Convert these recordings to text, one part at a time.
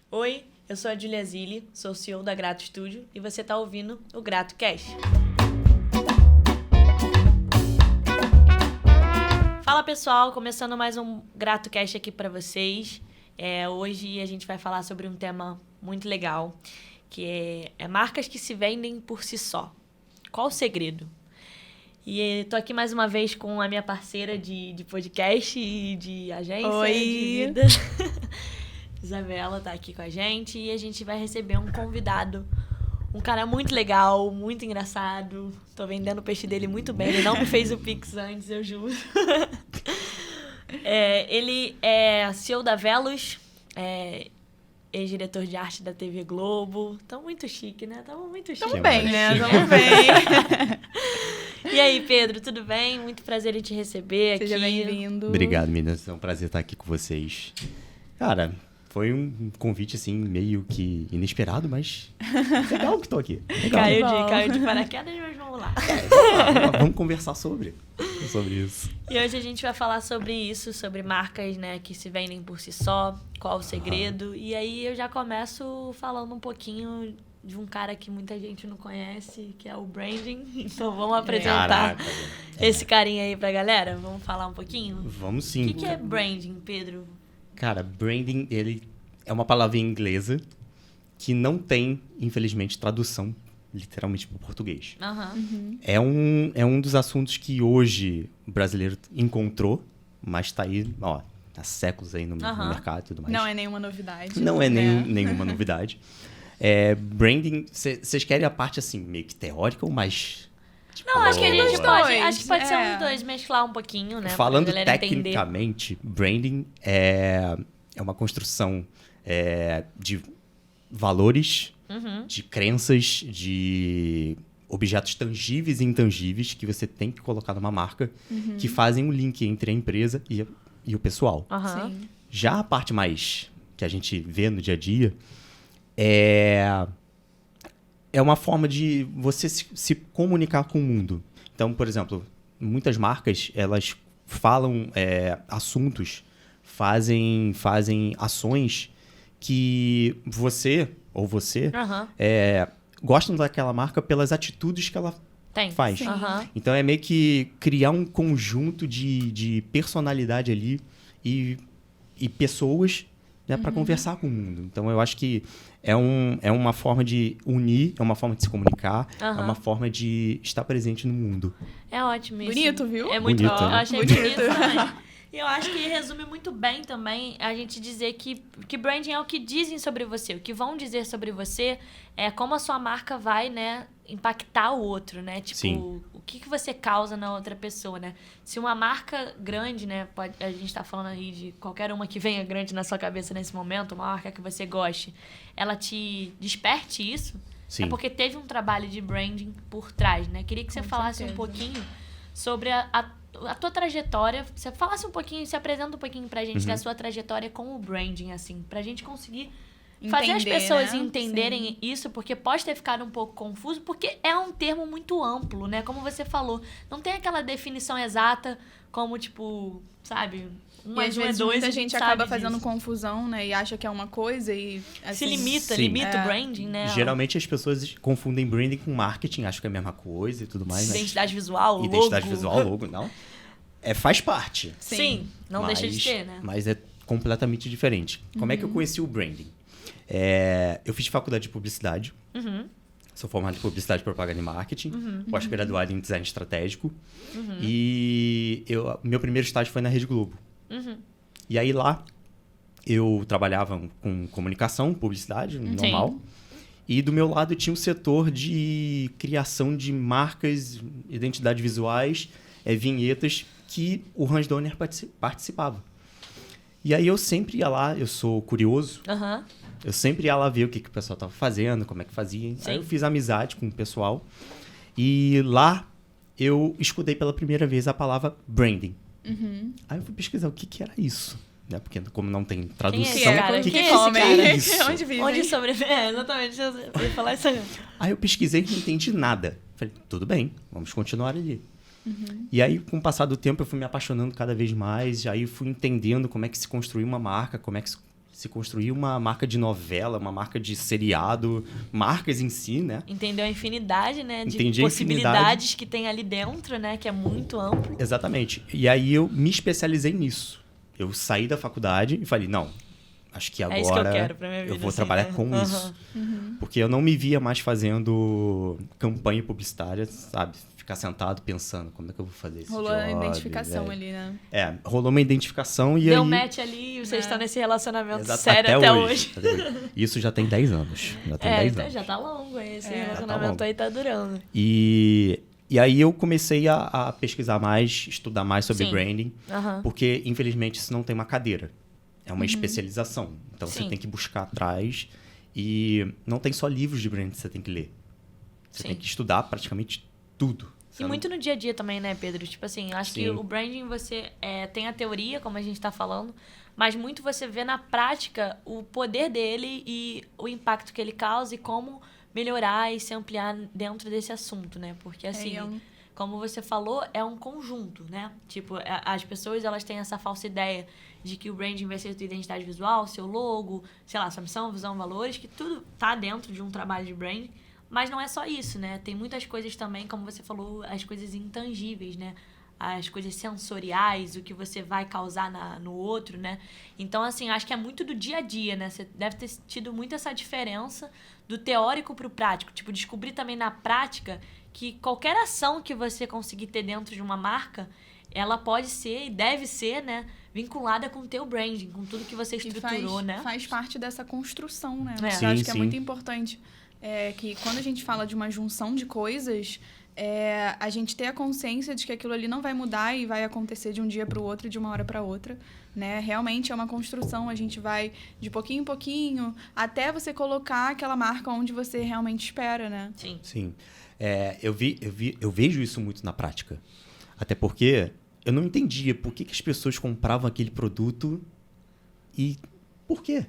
Oi, eu sou a Julia Zilli, sou CEO da Grato Studio e você está ouvindo o Grato Cast. Fala pessoal, começando mais um Grato Cast aqui para vocês. Hoje a gente vai falar sobre um tema muito legal, que é marcas que se vendem por si só. Qual o segredo? E tô aqui mais uma vez com a minha parceira de podcast e de agência de vida. Isabela tá aqui com a gente e a gente vai receber um convidado. Um cara muito legal, muito engraçado. Tô vendendo o peixe dele muito bem. Ele não me fez o Pix antes, eu juro. Ele é CEO da Velos, ex-diretor de arte da TV Globo. Tamo muito chique, né? Tamo muito chique. Tamo bem, né? Tamo bem. E aí, Pedro, tudo bem? Muito prazer em te receber aqui. Seja bem-vindo. Obrigado, meninas. É um prazer estar aqui com vocês. Cara, foi um convite, assim, meio que inesperado, mas legal que tô aqui. Legal. Caiu de paraquedas, mas vamos lá. Vamos conversar sobre isso. E hoje a gente vai falar sobre isso, sobre marcas, né, que se vendem por si só, qual o segredo. E aí eu já começo falando um pouquinho de um cara que muita gente não conhece, que é o branding. Então vamos apresentar esse carinha aí pra galera? Vamos falar um pouquinho? Vamos sim. O que é branding, Pedro? Cara, branding, ele é uma palavra inglesa que não tem, infelizmente, tradução literalmente para o português. Uhum. É um dos assuntos que hoje o brasileiro encontrou, mas está aí, ó, há séculos aí no mercado e tudo mais. Não é nenhuma novidade. Não é nenhuma novidade. Branding, vocês querem a parte assim, meio que teórica ou mais... Tipo, não, acho que a gente pode. Acho que pode ser É. os dois, mesclar um pouquinho, né? falando pra galera tecnicamente, branding é uma construção de valores, de crenças, de objetos tangíveis e intangíveis que você tem que colocar numa marca que fazem um link entre a empresa e o pessoal. Uhum. Sim. Já a parte mais que a gente vê no dia a dia é uma forma de você se comunicar com o mundo. Então, por exemplo, muitas marcas, elas falam assuntos, fazem ações que você gostam daquela marca pelas atitudes que ela faz. Sim. Uhum. Então, é meio que criar um conjunto de personalidade ali e pessoas, né, para conversar com o mundo. Então, eu acho que é uma forma de unir, é uma forma de se comunicar, é uma forma de estar presente no mundo. É ótimo isso. Bonito, viu? É muito Bonito, bom. né? Eu achei bonito também. E eu acho que resume muito bem também a gente dizer que branding é o que dizem sobre você. O que vão dizer sobre você é como a sua marca vai, né, impactar o outro, né? Tipo, Sim. o que você causa na outra pessoa, né? Se uma marca grande, né, a gente tá falando aí de qualquer uma que venha grande na sua cabeça nesse momento, uma marca que você goste, ela te desperte isso, Sim. é porque teve um trabalho de branding por trás, né? Queria que você Com falasse certeza. um pouquinho sobre a tua trajetória, você falasse um pouquinho, se apresenta um pouquinho pra gente da sua trajetória com o branding, assim, pra gente conseguir fazer as Entender, pessoas né? entenderem Sim. isso, porque pode ter ficado um pouco confuso, porque é um termo muito amplo, né? Como você falou, não tem aquela definição exata, como, tipo, sabe, um E mais às um é vezes dois, muita a gente sabe acaba fazendo disso. confusão, né? E acha que é uma coisa e... Assim, Se limita Sim. o branding, né? Geralmente as pessoas confundem branding com marketing, acham que é a mesma coisa e tudo mais. mas Identidade visual, logo. identidade visual, logo, não. Faz parte. Sim, não mas, deixa de ter, né? Mas é completamente diferente. Como é que eu conheci o branding? Eu fiz faculdade de publicidade. Sou formado em publicidade, propaganda e marketing. Pós-graduado em design estratégico. E meu primeiro estágio foi na Rede Globo. E aí lá eu trabalhava com comunicação, publicidade, normal. E do meu lado tinha um setor de criação de marcas, identidades visuais, vinhetas, que o Hans Donner participava. E aí eu sempre ia lá, eu sou curioso, Aham. eu sempre ia lá ver o que o pessoal estava fazendo, como é que fazia. Sim. Aí eu fiz amizade com o pessoal. E lá eu escutei pela primeira vez a palavra branding. Aí eu fui pesquisar o que era isso. Né? Porque como não tem tradução, Quem é esse cara? o que Quem é que esse Homem. é isso? Onde vive? Onde sobrevive? Exatamente. Eu ia falar isso aí. Aí eu pesquisei e não entendi nada. Falei, tudo bem, vamos continuar ali. E aí, com o passar do tempo, eu fui me apaixonando cada vez mais. Aí fui entendendo como é que se construía uma marca, como é que se construir uma marca de novela, uma marca de seriado, marcas em si, né? Entendeu a infinidade, né? De Entendi a possibilidades que tem ali dentro, né? Que é muito amplo. Exatamente. E aí eu me especializei nisso. Eu saí da faculdade e falei, não, acho que agora É isso que eu quero pra minha vida. eu vou assim, trabalhar né? com Aham. isso. Porque eu não me via mais fazendo campanha publicitária, sabe? Ficar sentado pensando, como é que eu vou fazer isso? Rolou a identificação ali, né? Rolou uma identificação e Deu aí... match ali e vocês estão nesse relacionamento Exato, sério até hoje. Até hoje. Isso já tem 10 anos. Já tem 10 Então anos. já tá longo esse Já tá relacionamento longo. aí tá durando. E aí eu comecei a pesquisar mais, estudar mais sobre Sim. branding, Aham. porque infelizmente isso não tem uma cadeira. É uma especialização. Então Sim. você tem que buscar atrás e não tem só livros de branding que você tem que ler. Você Sim. tem que estudar praticamente tudo. E muito no dia a dia também, né, Pedro? Tipo assim, acho que Sim. o branding você tem a teoria, como a gente tá falando, mas muito você vê na prática o poder dele e o impacto que ele causa e como melhorar e se ampliar dentro desse assunto, né? Porque assim, como você falou, é um conjunto, né? Tipo, as pessoas elas têm essa falsa ideia de que o branding vai ser a tua identidade visual, seu logo, sei lá, sua missão, visão, valores, que tudo tá dentro de um trabalho de branding. Mas não é só isso, né? Tem muitas coisas também, como você falou, as coisas intangíveis, né? As coisas sensoriais, o que você vai causar no outro, né? Então, assim, acho que é muito do dia a dia, né? Você deve ter tido muito essa diferença do teórico pro prático. Tipo, descobrir também na prática que qualquer ação que você conseguir ter dentro de uma marca, ela pode ser e deve ser, né? Vinculada com o teu branding, com tudo que você estruturou, né? Faz parte dessa construção, né? É. Eu acho que é Sim. muito importante. Que quando a gente fala de uma junção de coisas, a gente ter a consciência de que aquilo ali não vai mudar e vai acontecer de um dia para o outro, de uma hora para outra, né? Realmente é uma construção, a gente vai de pouquinho em pouquinho até você colocar aquela marca onde você realmente espera, né? Sim. Sim. Eu vejo isso muito na prática. Até porque eu não entendia por que as pessoas compravam aquele produto e por quê?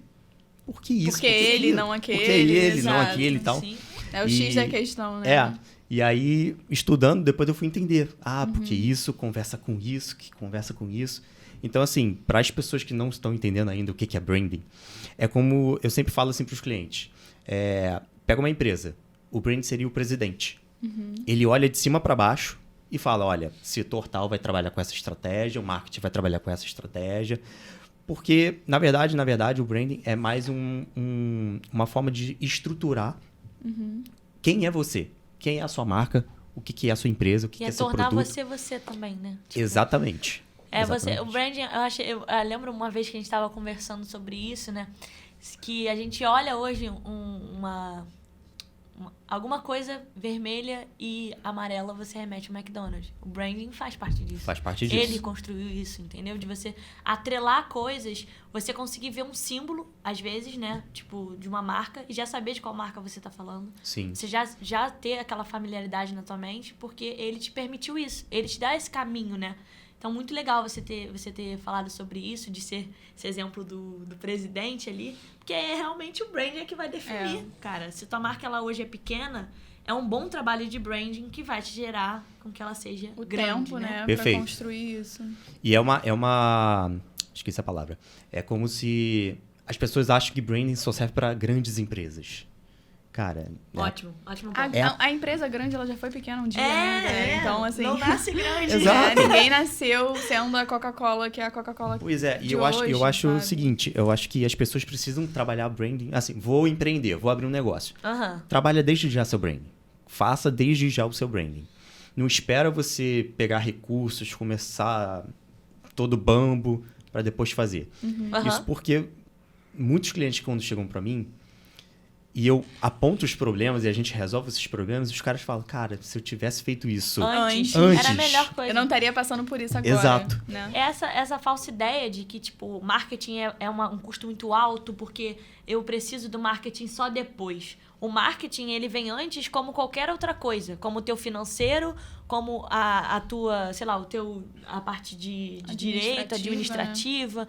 Por que isso? Porque Por que ele, aquilo? não aquele. Porque ele, não exato. aquele e tal. Sim. É o X da questão, né? E aí, estudando, depois eu fui entender. Porque isso conversa com isso, que conversa com isso. Então, assim, para as pessoas que não estão entendendo ainda o que é branding, é como eu sempre falo assim para os clientes. Pega uma empresa, o brand seria o presidente. Ele olha de cima para baixo e fala, olha, setor tal vai trabalhar com essa estratégia, o marketing vai trabalhar com essa estratégia. Porque, na verdade, o branding é mais uma forma de estruturar quem é você, quem é a sua marca, o que é a sua empresa, o que é seu tornar produto. você também, né? Tipo, Exatamente. o branding, eu lembro uma vez que a gente estava conversando sobre isso, né? Que a gente olha hoje alguma coisa vermelha e amarela, você remete ao McDonald's. O branding faz parte disso. Faz parte disso. Ele construiu isso, entendeu? De você atrelar coisas, você conseguir ver um símbolo, às vezes, né? Tipo, de uma marca, e já saber de qual marca você tá falando. Sim. Você já ter aquela familiaridade na tua mente, porque ele te permitiu isso. Ele te dá esse caminho, né? Então, muito legal você ter falado sobre isso, de ser esse exemplo do presidente ali, porque realmente o branding que vai definir, cara. Se tua marca ela hoje é pequena, é um bom trabalho de branding que vai te gerar com que ela seja O grande, tempo, né? Perfeito. Pra construir isso. E é uma... Esqueci a palavra. É como se as pessoas acham que branding só serve para grandes empresas. Cara... Ótimo ponto. A empresa grande, ela já foi pequena um dia, né? Então, assim... Não nasce grande. Exato. Ninguém nasceu sendo a Coca-Cola, que é a Coca-Cola. Pois é, e de eu acho o sabe? seguinte, eu acho que as pessoas precisam trabalhar branding, assim, vou empreender, vou abrir um negócio. Aham. Trabalha desde já seu branding. Faça desde já o seu branding. Não espera você pegar recursos, começar todo bambo para depois fazer. Aham. Isso porque muitos clientes quando chegam para mim e eu aponto os problemas e a gente resolve esses problemas, os caras falam, cara, se eu tivesse feito isso Antes. Antes. Era a melhor coisa. Eu não estaria passando por isso agora. Exato. Né? Essa falsa ideia de que, tipo, marketing é um custo muito alto porque eu preciso do marketing só depois. O marketing, ele vem antes como qualquer outra coisa. Como o teu financeiro, como a tua, sei lá, a parte de direito, administrativa.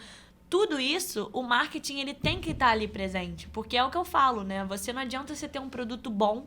Tudo isso, o marketing, ele tem que estar ali presente. Porque é o que eu falo, né? Você não adianta você ter um produto bom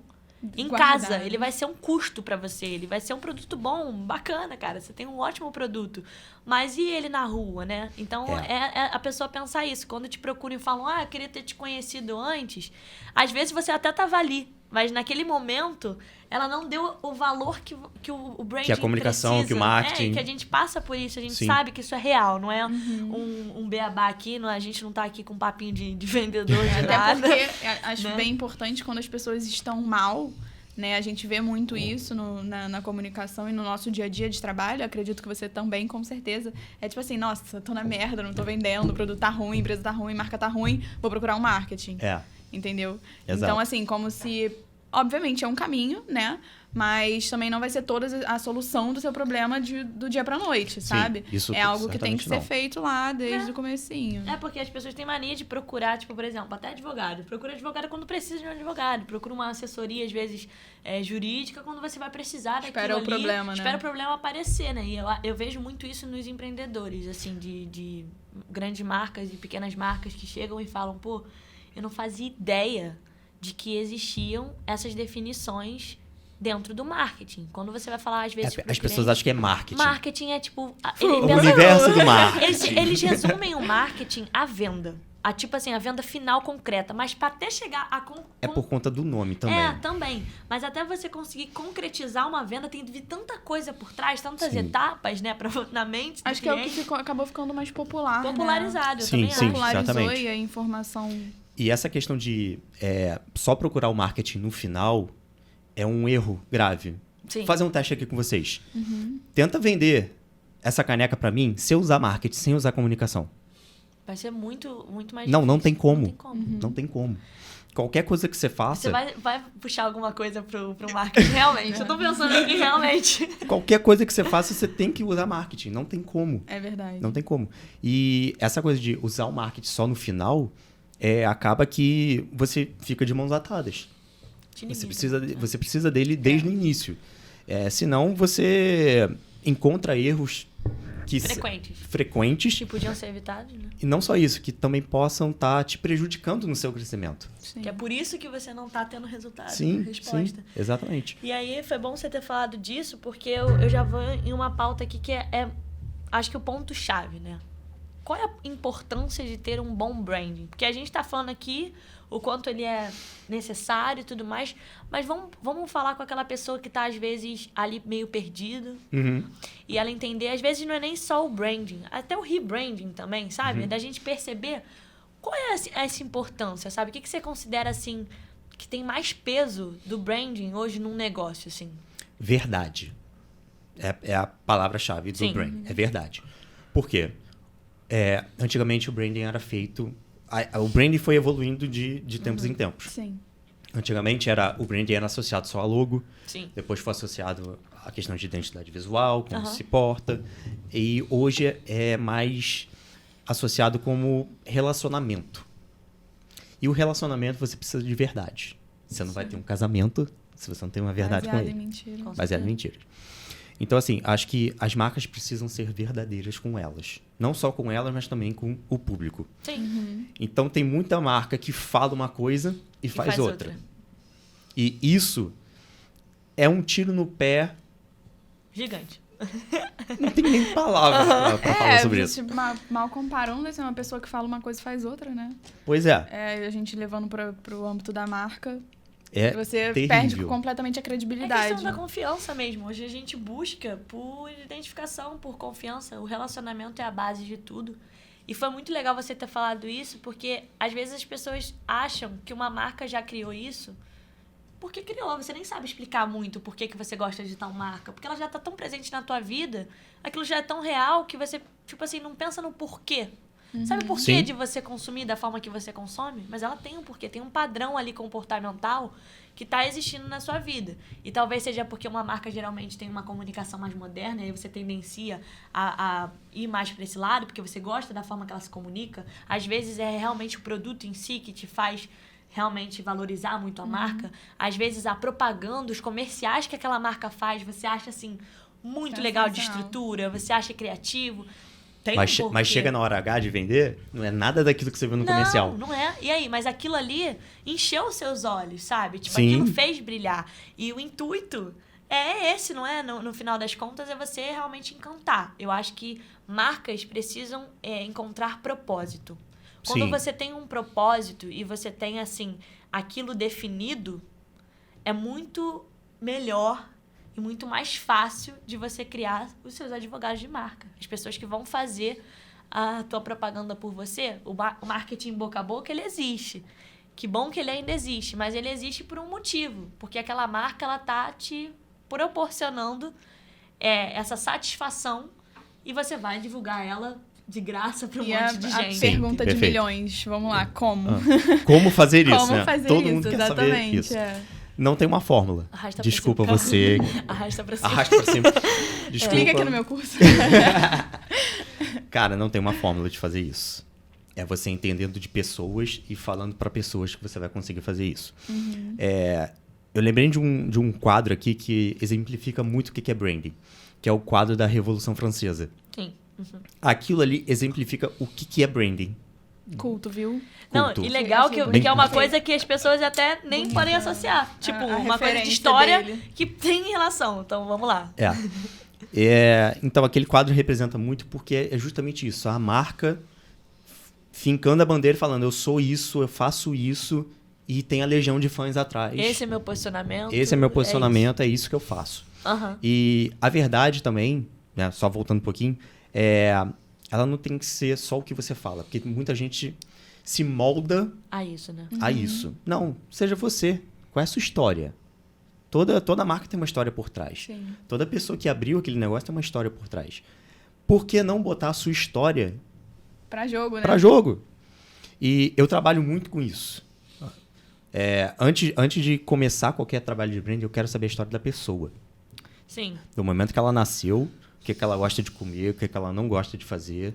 em guardado. casa. Ele vai ser um custo pra você. Ele vai ser um produto bom, bacana, cara. Você tem um ótimo produto. Mas e ele na rua, né? Então, é a pessoa pensar isso. Quando te procuram e falam, eu queria ter te conhecido antes. Às vezes você até tava ali. Mas naquele momento, ela não deu o valor que o branding que a comunicação, precisa. que o marketing. Que a gente passa por isso. A gente Sim. sabe que isso é real. Não é um beabá aqui. A gente não tá aqui com um papinho de vendedor de Até nada. porque acho né? bem importante quando as pessoas estão mal, né? A gente vê muito isso na comunicação e no nosso dia a dia de trabalho. Acredito que você também, com certeza. É tipo assim, nossa, tô na merda, não tô vendendo, o produto tá ruim, a empresa tá ruim, a marca tá ruim, vou procurar um marketing. Entendeu? Exato. Então, assim, como se... Obviamente, é um caminho, né? Mas também não vai ser toda a solução do seu problema do dia pra noite, sabe? Isso é algo que tem que ser não. feito lá desde o comecinho. É porque as pessoas têm mania de procurar, tipo, por exemplo, até advogado. Procura advogado quando precisa de um advogado. Procura uma assessoria, às vezes, jurídica, quando você vai precisar daquilo Espera o problema, né? Espera o problema aparecer, né? E eu vejo muito isso nos empreendedores, assim, de grandes marcas e pequenas marcas que chegam e falam, pô, eu não fazia ideia de que existiam essas definições dentro do marketing. Quando você vai falar, às vezes... As pessoas acham que é marketing. Marketing é tipo... O universo do marketing. Eles resumem o marketing à venda. Tipo assim, a venda final concreta. Mas para até chegar a... É por conta do nome também. Também. Mas até você conseguir concretizar uma venda, tem de vir tanta coisa por trás, tantas Sim. etapas, né? Na mente do Acho que é o cliente. que acabou ficando mais popular, Popularizado, eu Sim, também sim. acho. Popularizou exatamente. e a informação... E essa questão de só procurar o marketing no final é um erro grave. Sim. Vou fazer um teste aqui com vocês. Tenta vender essa caneca pra mim sem usar marketing, sem usar comunicação. Vai ser muito, muito mais Não difícil. tem como. Não tem como. Não tem como. Qualquer coisa que você faça, Você vai puxar alguma coisa pro marketing, realmente. Eu tô pensando aqui, realmente. qualquer coisa que você faça, você tem que usar marketing. Não tem como. É verdade. Não tem como. E essa coisa de usar o marketing só no final, acaba que você fica de mãos atadas. Você precisa dele desde o início. Senão você encontra erros frequentes Que podiam ser evitados, né? e não só isso, que também possam estar te prejudicando no seu crescimento. Sim. Que é por isso que você não tá tendo resultado, Sim, resposta. sim, exatamente. E aí foi bom você ter falado disso, porque eu já vou em uma pauta aqui que acho que o ponto-chave, né? Qual é a importância de ter um bom branding? Porque a gente tá falando aqui o quanto ele é necessário e tudo mais, mas vamos falar com aquela pessoa que tá, às vezes, ali meio perdido, e ela entender, às vezes não é nem só o branding, até o rebranding também, sabe? Da gente perceber qual é essa importância, sabe? O que você considera, assim, que tem mais peso do branding hoje num negócio, assim? Verdade. É a palavra-chave do Sim. branding. É verdade. Por quê? Antigamente o branding era feito... O branding foi evoluindo de tempos em tempos. Sim. Antigamente o branding era associado só a logo. Sim. Depois foi associado à questão de identidade visual, como se porta. E hoje é mais associado como relacionamento. E o relacionamento você precisa de verdade. Você não vai ter um casamento se você não tem uma verdade Baseado com em ele. mentira. Baseado em mentiras. Então, assim, acho que as marcas precisam ser verdadeiras com elas. Não só com elas, mas também com o público. Sim. Então, tem muita marca que fala uma coisa e faz outra. E isso é um tiro no pé. Gigante. Não tem nem palavras pra falar sobre isso. Mal comparando, assim, uma pessoa que fala uma coisa e faz outra, né? Pois A gente levando pro âmbito da marca... Você terrível. perde completamente a É credibilidade. questão da confiança mesmo. Hoje a gente busca por identificação, por confiança. O relacionamento é a base de tudo. E foi muito legal você ter falado isso, porque às vezes as pessoas acham que uma marca já criou isso porque criou. Você nem sabe explicar muito por que você gosta de tal marca. Porque ela já tá tão presente na tua vida, aquilo já é tão real que você, tipo assim, não pensa no porquê. Sabe o porquê Sim. de você consumir da forma que você consome? Mas ela tem um porquê, tem um padrão ali comportamental que está existindo na sua vida. E talvez seja porque uma marca geralmente tem uma comunicação mais moderna, e aí você tendencia a ir mais para esse lado, porque você gosta da forma que ela se comunica. Às vezes é realmente o produto em si que te faz realmente valorizar muito a marca. Às vezes a propaganda, os comerciais que aquela marca faz, você acha assim muito legal de estrutura, você acha criativo. Tem Mas, um porquê. mas chega na hora H de vender, não é nada daquilo que você viu no comercial. Não é. E aí? Mas aquilo ali encheu os seus olhos, sabe? Tipo, Sim. aquilo fez brilhar. E o intuito é esse, não é? No final das contas, é você realmente encantar. Eu acho que marcas precisam encontrar propósito. Quando Sim. você tem um propósito e você tem, assim, aquilo definido, é muito melhor e muito mais fácil de você criar os seus advogados de marca. As pessoas que vão fazer a tua propaganda por você. O marketing boca a boca, ele existe. Que bom que ele ainda existe, mas ele existe por um motivo. Porque aquela marca, ela tá te proporcionando essa satisfação e você vai divulgar ela de graça para um monte de gente. A pergunta de perfeito. milhões, vamos lá, como? Como fazer isso, Como né? fazer Todo isso, mundo quer exatamente. saber isso. Não tem uma fórmula. Arrasta pra Desculpa cima. você. Arrasta pra cima. Arrasta pra cima. Desculpa. Clica aqui no meu curso. Cara, não tem uma fórmula de fazer isso. É você entendendo de pessoas e falando para pessoas que você vai conseguir fazer isso. Uhum. Eu lembrei de um quadro aqui que exemplifica muito o que é branding, que é o quadro da Revolução Francesa. Sim. Uhum. Aquilo ali exemplifica o que é branding. Culto, viu? Não, Culto. e legal que Bem é uma culto. coisa que as pessoas até nem Bonita. podem associar. Tipo, A uma coisa de referência história dele. que tem relação. Então, vamos lá. Então, aquele quadro representa muito porque é justamente isso. A marca fincando a bandeira e falando, eu sou isso, eu faço isso, e tem a legião de fãs atrás. Esse é meu posicionamento. Esse é meu posicionamento, é isso que eu faço. Aham. E a verdade também, né, só voltando um pouquinho, ela não tem que ser só o que você fala, porque muita gente se molda Ah, isso, né? a isso. Não, seja você. Qual é a sua história? Toda marca tem uma história por trás. Sim. Toda pessoa que abriu aquele negócio tem uma história por trás. Por que não botar a sua história Pra jogo, né? para jogo? E eu trabalho muito com isso. Antes de começar qualquer trabalho de brand, eu quero saber a história da pessoa. Sim. Do momento que ela nasceu, o que ela gosta de comer, o que ela não gosta de fazer.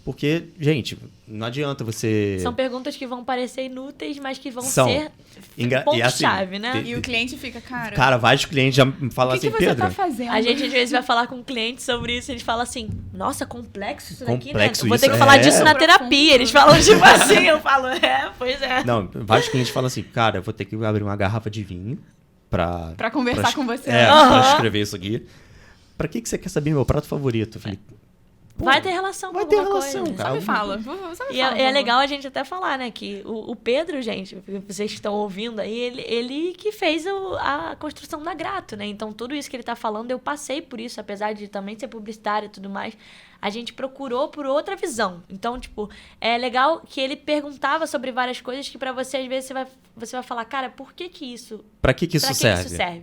Porque, gente, não adianta você... São perguntas que vão parecer inúteis, mas que vão São. ser E assim, ponto-chave, né? E o cliente fica, cara... Cara, vários clientes já me falam o que assim, você Pedro... tá fazendo? A gente, às vezes, vai falar com um cliente sobre isso, eles falam assim, nossa, complexo isso daqui, Complexo né? Vou ter isso, que falar é. disso na Profundo. terapia. Eles falam tipo assim, eu falo, pois é. Não, vários clientes falam assim, cara, eu vou ter que abrir uma garrafa de vinho pra conversar com você. pra escrever isso aqui. Pra que você quer saber meu prato favorito? Eu falei, pô, Vai ter relação com vai ter alguma relação, coisa. cara. Só me fala. Só me E fala, é legal a gente até falar, né, que o Pedro, gente, vocês que estão ouvindo aí, ele que fez a construção da Grato, né? Então, tudo isso que ele tá falando, eu passei por isso, apesar de também ser publicitário e tudo mais. A gente procurou por outra visão. Então, tipo, é legal que ele perguntava sobre várias coisas que pra você, às vezes, você vai falar, cara, por que isso... pra que isso Pra que serve? isso serve?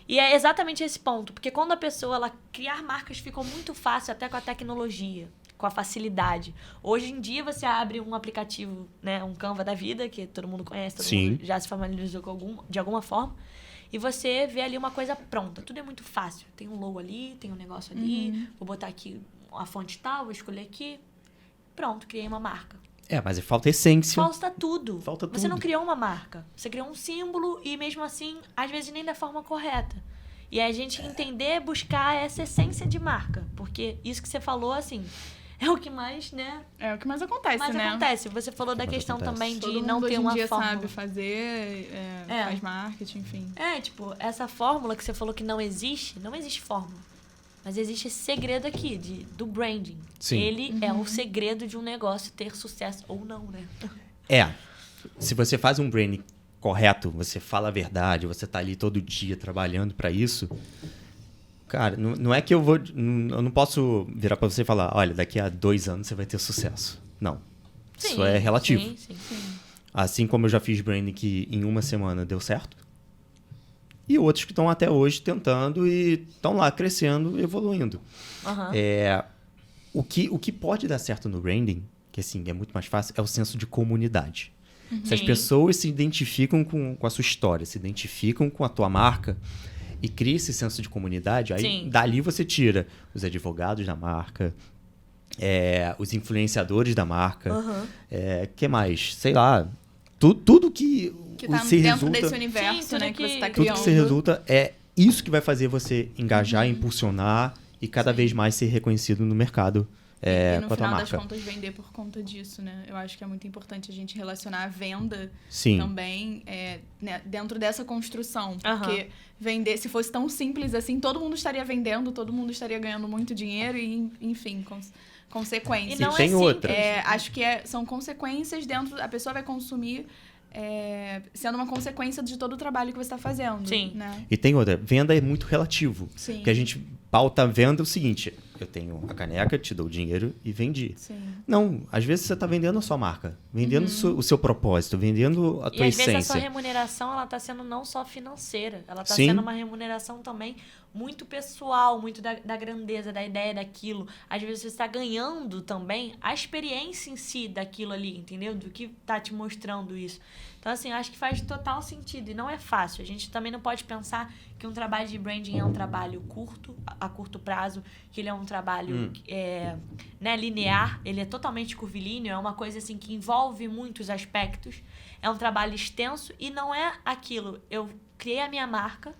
E é exatamente esse ponto. Porque quando a pessoa, ela criar marcas ficou muito fácil até com a tecnologia, com a facilidade. Hoje em dia, você abre um aplicativo, né, um Canva da vida, que todo mundo conhece, todo Sim. mundo já se familiarizou de alguma forma, e você vê ali uma coisa pronta. Tudo é muito fácil. Tem um logo ali, tem um negócio ali, vou botar aqui a fonte tal, vou escolher aqui. Pronto, criei uma marca. Mas falta essência. Falta tudo. Falta Você tudo. não criou uma marca. Você criou um símbolo e mesmo assim, às vezes nem da forma correta. E a gente entender, buscar essa essência de marca. Porque isso que você falou, assim, é o que mais, né? É o que mais acontece, Mais né? acontece. Você falou da Mais questão acontece. também de Todo não mundo ter hoje em uma dia fórmula. sabe fazer, faz marketing, enfim. Tipo, essa fórmula que você falou que não existe fórmula. Mas existe esse segredo aqui, do branding. Sim. Ele é o segredo de um negócio ter sucesso ou não, né? Se você faz um branding correto, você fala a verdade, você tá ali todo dia trabalhando pra isso, cara, não é que eu não posso virar pra você e falar, olha, daqui a 2 anos você vai ter sucesso. Não. Isso é relativo. Sim. Assim como eu já fiz branding que em 1 semana deu certo, e outros que estão até hoje tentando e estão lá crescendo, evoluindo. Aham. O que pode dar certo no branding, que assim, é muito mais fácil, é o senso de comunidade. Se as Sim. pessoas se identificam com a sua história, se identificam com a tua marca e cria esse senso de comunidade, aí Sim. dali você tira os advogados da marca, os influenciadores da marca, Aham. que mais? Sei lá, tudo que Tá se dentro resulta... desse universo, Sim, tudo né, que você tá que- Tudo criando. que se resulta é isso que vai fazer você engajar, impulsionar e cada vez mais ser reconhecido no mercado E no com a tua final das marca. contas, vender por conta disso, né? Eu acho que é muito importante a gente relacionar a venda Sim. também né, dentro dessa construção. Aham. Porque vender, se fosse tão simples assim, todo mundo estaria vendendo, todo mundo estaria ganhando muito dinheiro e, enfim, consequências. E não tem é outra. simples. Acho que são consequências dentro... A pessoa vai consumir sendo uma consequência de todo o trabalho que você está fazendo. Sim. Né? E tem outra. Venda é muito relativo. Sim. Porque a gente pauta a venda o seguinte. Eu tenho a caneca, te dou o dinheiro e vendi. Sim. Não, às vezes você está vendendo a sua marca. Vendendo o seu propósito. Vendendo a E tua às vezes a essência. sua remuneração, ela tá sendo não só financeira, ela tá Sim. sendo uma remuneração também muito pessoal, muito da grandeza, da ideia daquilo. Às vezes você está ganhando também a experiência em si daquilo ali, entendeu? Do que tá te mostrando isso. Então, assim, eu acho que faz total sentido e não é fácil. A gente também não pode pensar que um trabalho de branding é um trabalho a curto prazo, que ele é um trabalho né, linear, ele é totalmente curvilíneo, é uma coisa assim que envolve muitos aspectos, é um trabalho extenso e não é aquilo. Eu criei a minha marca,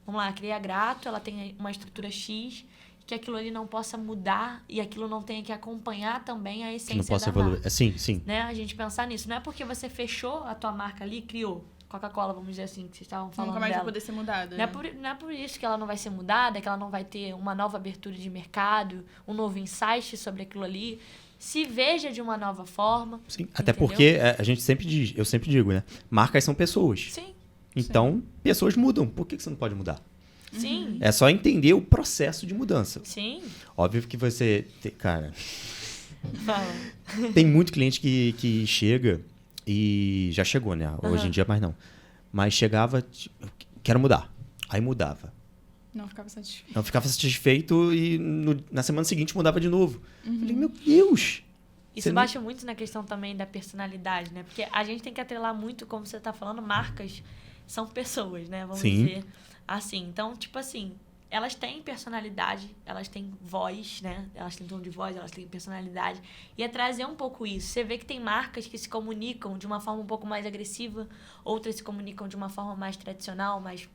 vamos lá, criei a Grato, ela tem uma estrutura X, que aquilo ali não possa mudar e aquilo não tenha que acompanhar também a Que não essência possa da evoluir. marca. Sim, sim. Né? A gente pensar nisso. Não é porque você fechou a tua marca ali, criou Coca-Cola, vamos dizer assim, que vocês estavam falando Nunca mais vai dela. poder ser mudada. Não é por isso que ela não vai ser mudada, que ela não vai ter uma nova abertura de mercado, um novo insight sobre aquilo ali. Se veja de uma nova forma. Sim. Até entendeu? porque a gente sempre diz, eu sempre digo, né? Marcas são pessoas. Sim, Então, pessoas mudam. Por que você não pode mudar? sim, É só entender o processo de mudança. sim. Óbvio que você... Cara, Fala. tem muito cliente que chega e... Já chegou, né? Hoje em dia, mais não. Mas chegava, tipo, quero mudar. Aí mudava. Não ficava satisfeito. Não ficava satisfeito e na semana seguinte mudava de novo. Falei, meu Deus! Isso Você baixa muito na questão também da personalidade, né? Porque a gente tem que atrelar muito, como você tá falando, marcas são pessoas, né? Vamos Sim. dizer assim. Então, tipo assim, elas têm personalidade, elas têm voz, né? Elas têm tom de voz, elas têm personalidade. E é trazer um pouco isso. Você vê que tem marcas que se comunicam de uma forma um pouco mais agressiva, outras se comunicam de uma forma mais tradicional, mais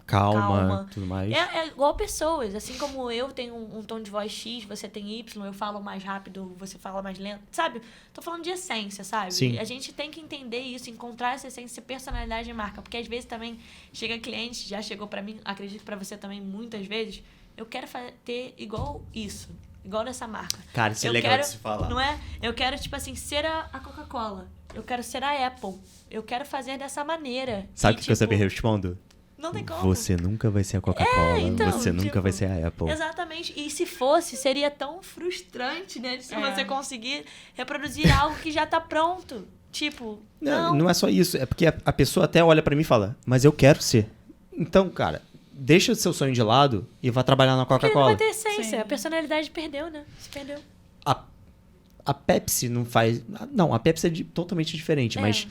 calma. Tudo mais. É igual pessoas, assim como eu tenho um tom de voz X, você tem Y, eu falo mais rápido, você fala mais lento, sabe? Tô falando de essência, sabe? Sim. A gente tem que entender isso, encontrar essa essência, personalidade de marca, porque às vezes também chega cliente, já chegou pra mim, acredito que pra você também muitas vezes, eu quero ter igual isso, igual nessa marca. Cara, isso é Eu legal quero, de se falar. Não é? Eu quero, tipo assim, ser a Coca-Cola, eu quero ser a Apple, eu quero fazer dessa maneira. Sabe o E, que eu sempre tipo, respondo? Não tem como. Você nunca vai ser a Coca-Cola, então, você nunca tipo, vai ser a Apple. Exatamente. E se fosse, seria tão frustrante, né? Se É. você conseguir reproduzir algo que já tá pronto. Tipo, Não é só isso. É porque a pessoa até olha pra mim e fala, mas eu quero ser. Então, cara, deixa o seu sonho de lado e vá trabalhar na porque não Coca-Cola. vai ter essência. Sim. A personalidade perdeu, né? Se perdeu. A Pepsi não faz... Não, a Pepsi é totalmente diferente, É. mas...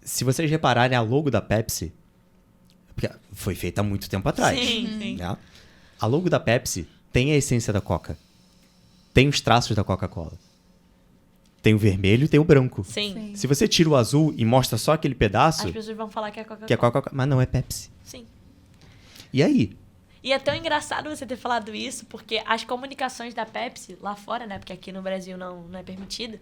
se vocês repararem, a logo da Pepsi... Porque foi feita há muito tempo atrás. Sim. Né? A logo da Pepsi tem a essência da Coca. Tem os traços da Coca-Cola. Tem o vermelho e tem o branco. Sim. Sim. Se você tira o azul e mostra só aquele pedaço, As pessoas vão falar que é Coca-Cola. que é Coca-Cola, mas não é Pepsi. Sim. E aí? E é tão engraçado você ter falado isso, porque as comunicações da Pepsi, lá fora, né? Porque aqui no Brasil não é permitido,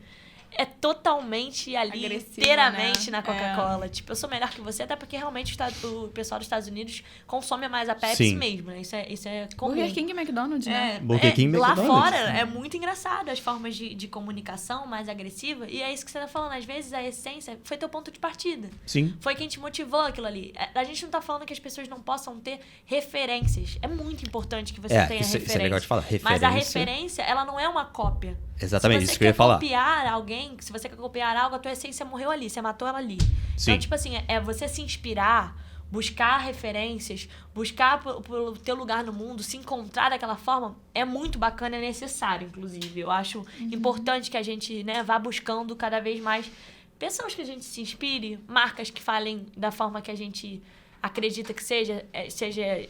é totalmente ali, Agressiva, inteiramente né? na Coca-Cola. Tipo, eu sou melhor que você, até porque realmente o pessoal dos Estados Unidos consome mais a Pepsi Sim. mesmo, né? Isso é comum. Burger King e McDonald's, né? Burger King e lá McDonald's. fora é muito engraçado as formas de comunicação mais agressiva. E é isso que você tá falando. Às vezes a essência foi teu ponto de partida. Sim. Foi quem te motivou aquilo ali. A gente não tá falando que as pessoas não possam ter referências. É muito importante que você tenha isso referência. é legal de falar. Mas a referência, ela não é uma cópia. Exatamente, Se isso você que eu ia quer falar. copiar alguém, se você quer copiar algo, a tua essência morreu ali, você matou ela ali. Sim. Então, tipo assim, é você se inspirar, buscar referências, buscar pelo teu lugar no mundo, se encontrar daquela forma, é muito bacana, é necessário, inclusive. Eu acho importante que a gente, né, vá buscando cada vez mais pessoas que a gente se inspire, marcas que falem da forma que a gente acredita que seja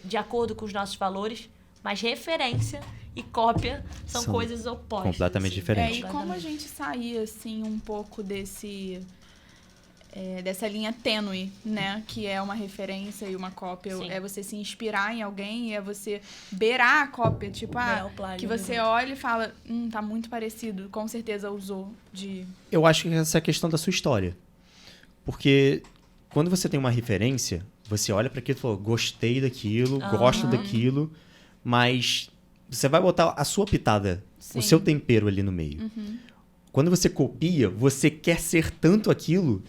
de acordo com os nossos valores, mas referência e cópia são coisas opostas. completamente assim. diferentes. E como a gente sair, assim, um pouco dessa linha tênue, né? Que é uma referência e uma cópia. Sim. É você se inspirar em alguém e é você beirar a cópia. Tipo, o plágio, que você olha e fala, tá muito parecido. Com certeza usou de... Eu acho que essa é a questão da sua história. Porque quando você tem uma referência, você olha para aquilo e fala, gostei daquilo, gosto daquilo, mas você vai botar a sua pitada, Sim. o seu tempero ali no meio. Quando você copia, você quer ser tanto aquilo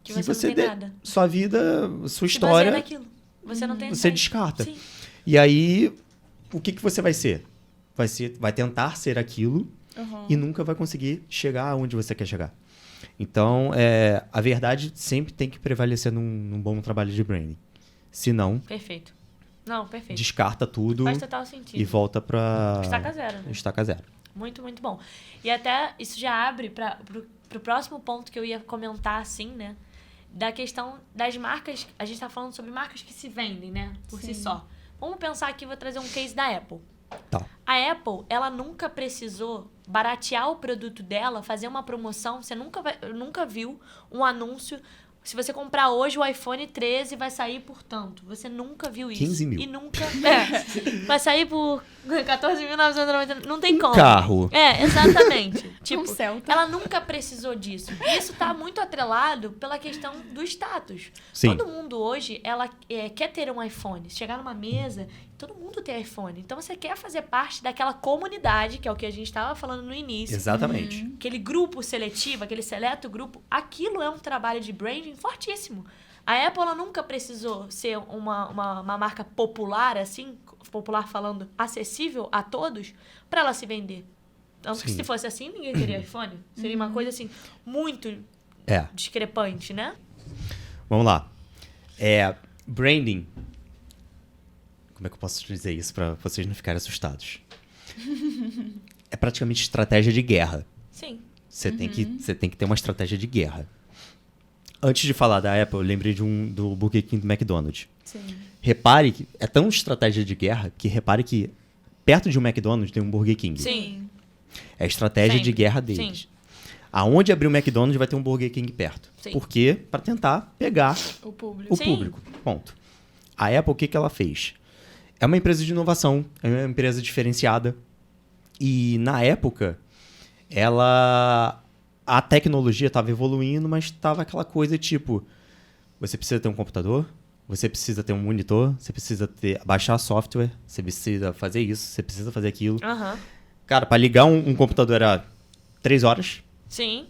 Que você não tem nada. Sua vida, sua Se história, baseia naquilo. Você não tem você essência. descarta. Sim. E aí, o que você vai ser? Vai tentar ser aquilo e nunca vai conseguir chegar aonde você quer chegar. Então, a verdade sempre tem que prevalecer num bom trabalho de branding. Se não, Perfeito. Não, perfeito. descarta tudo Faz total sentido. e volta pra... Estaca zero, né? Estaca zero. Muito, muito bom. E até isso já abre pro próximo ponto que eu ia comentar, assim, né? Da questão das marcas. A gente tá falando sobre marcas que se vendem, né? Por si só. Vamos pensar aqui, vou trazer um case da Apple. Tá. A Apple, ela nunca precisou baratear o produto dela, fazer uma promoção. Você nunca viu um anúncio. Se você comprar hoje o iPhone 13, vai sair por tanto. Você nunca viu isso. 15 mil. E nunca... vai sair por 14.990. Não tem como. Carro. Exatamente. Tipo, Celta. ela nunca precisou disso. Isso tá muito atrelado pela questão do status. Sim. Todo mundo hoje, ela quer ter um iPhone. Se chegar numa mesa, todo mundo tem iPhone. Então você quer fazer parte daquela comunidade, que é o que a gente estava falando no início. Exatamente. Aquele grupo seletivo, aquele seleto grupo, aquilo é um trabalho de branding fortíssimo. A Apple ela nunca precisou ser uma marca popular, assim, popular falando, acessível a todos, para ela se vender. Tanto que Sim. se fosse assim, ninguém teria iPhone. Seria uma coisa, assim, muito discrepante, né? Vamos lá. Branding. Como é que eu posso dizer isso para vocês não ficarem assustados? É praticamente estratégia de guerra. Sim. Você tem que ter uma estratégia de guerra. Antes de falar da Apple, eu lembrei do Burger King do McDonald's. Sim. Repare que é tão estratégia de guerra que repare que perto de um McDonald's tem um Burger King. Sim. É a estratégia de Sempre. guerra deles. Aonde abrir um McDonald's vai ter um Burger King perto. Sim. Por quê? Para tentar pegar O público. o Sim. público. Ponto. A Apple, o que ela fez? É uma empresa de inovação, é uma empresa diferenciada. E na época, a tecnologia estava evoluindo, mas estava aquela coisa tipo, você precisa ter um computador, você precisa ter um monitor, você precisa baixar software, você precisa fazer isso, você precisa fazer aquilo. Aham. Cara, para ligar um computador era 3 horas. Sim.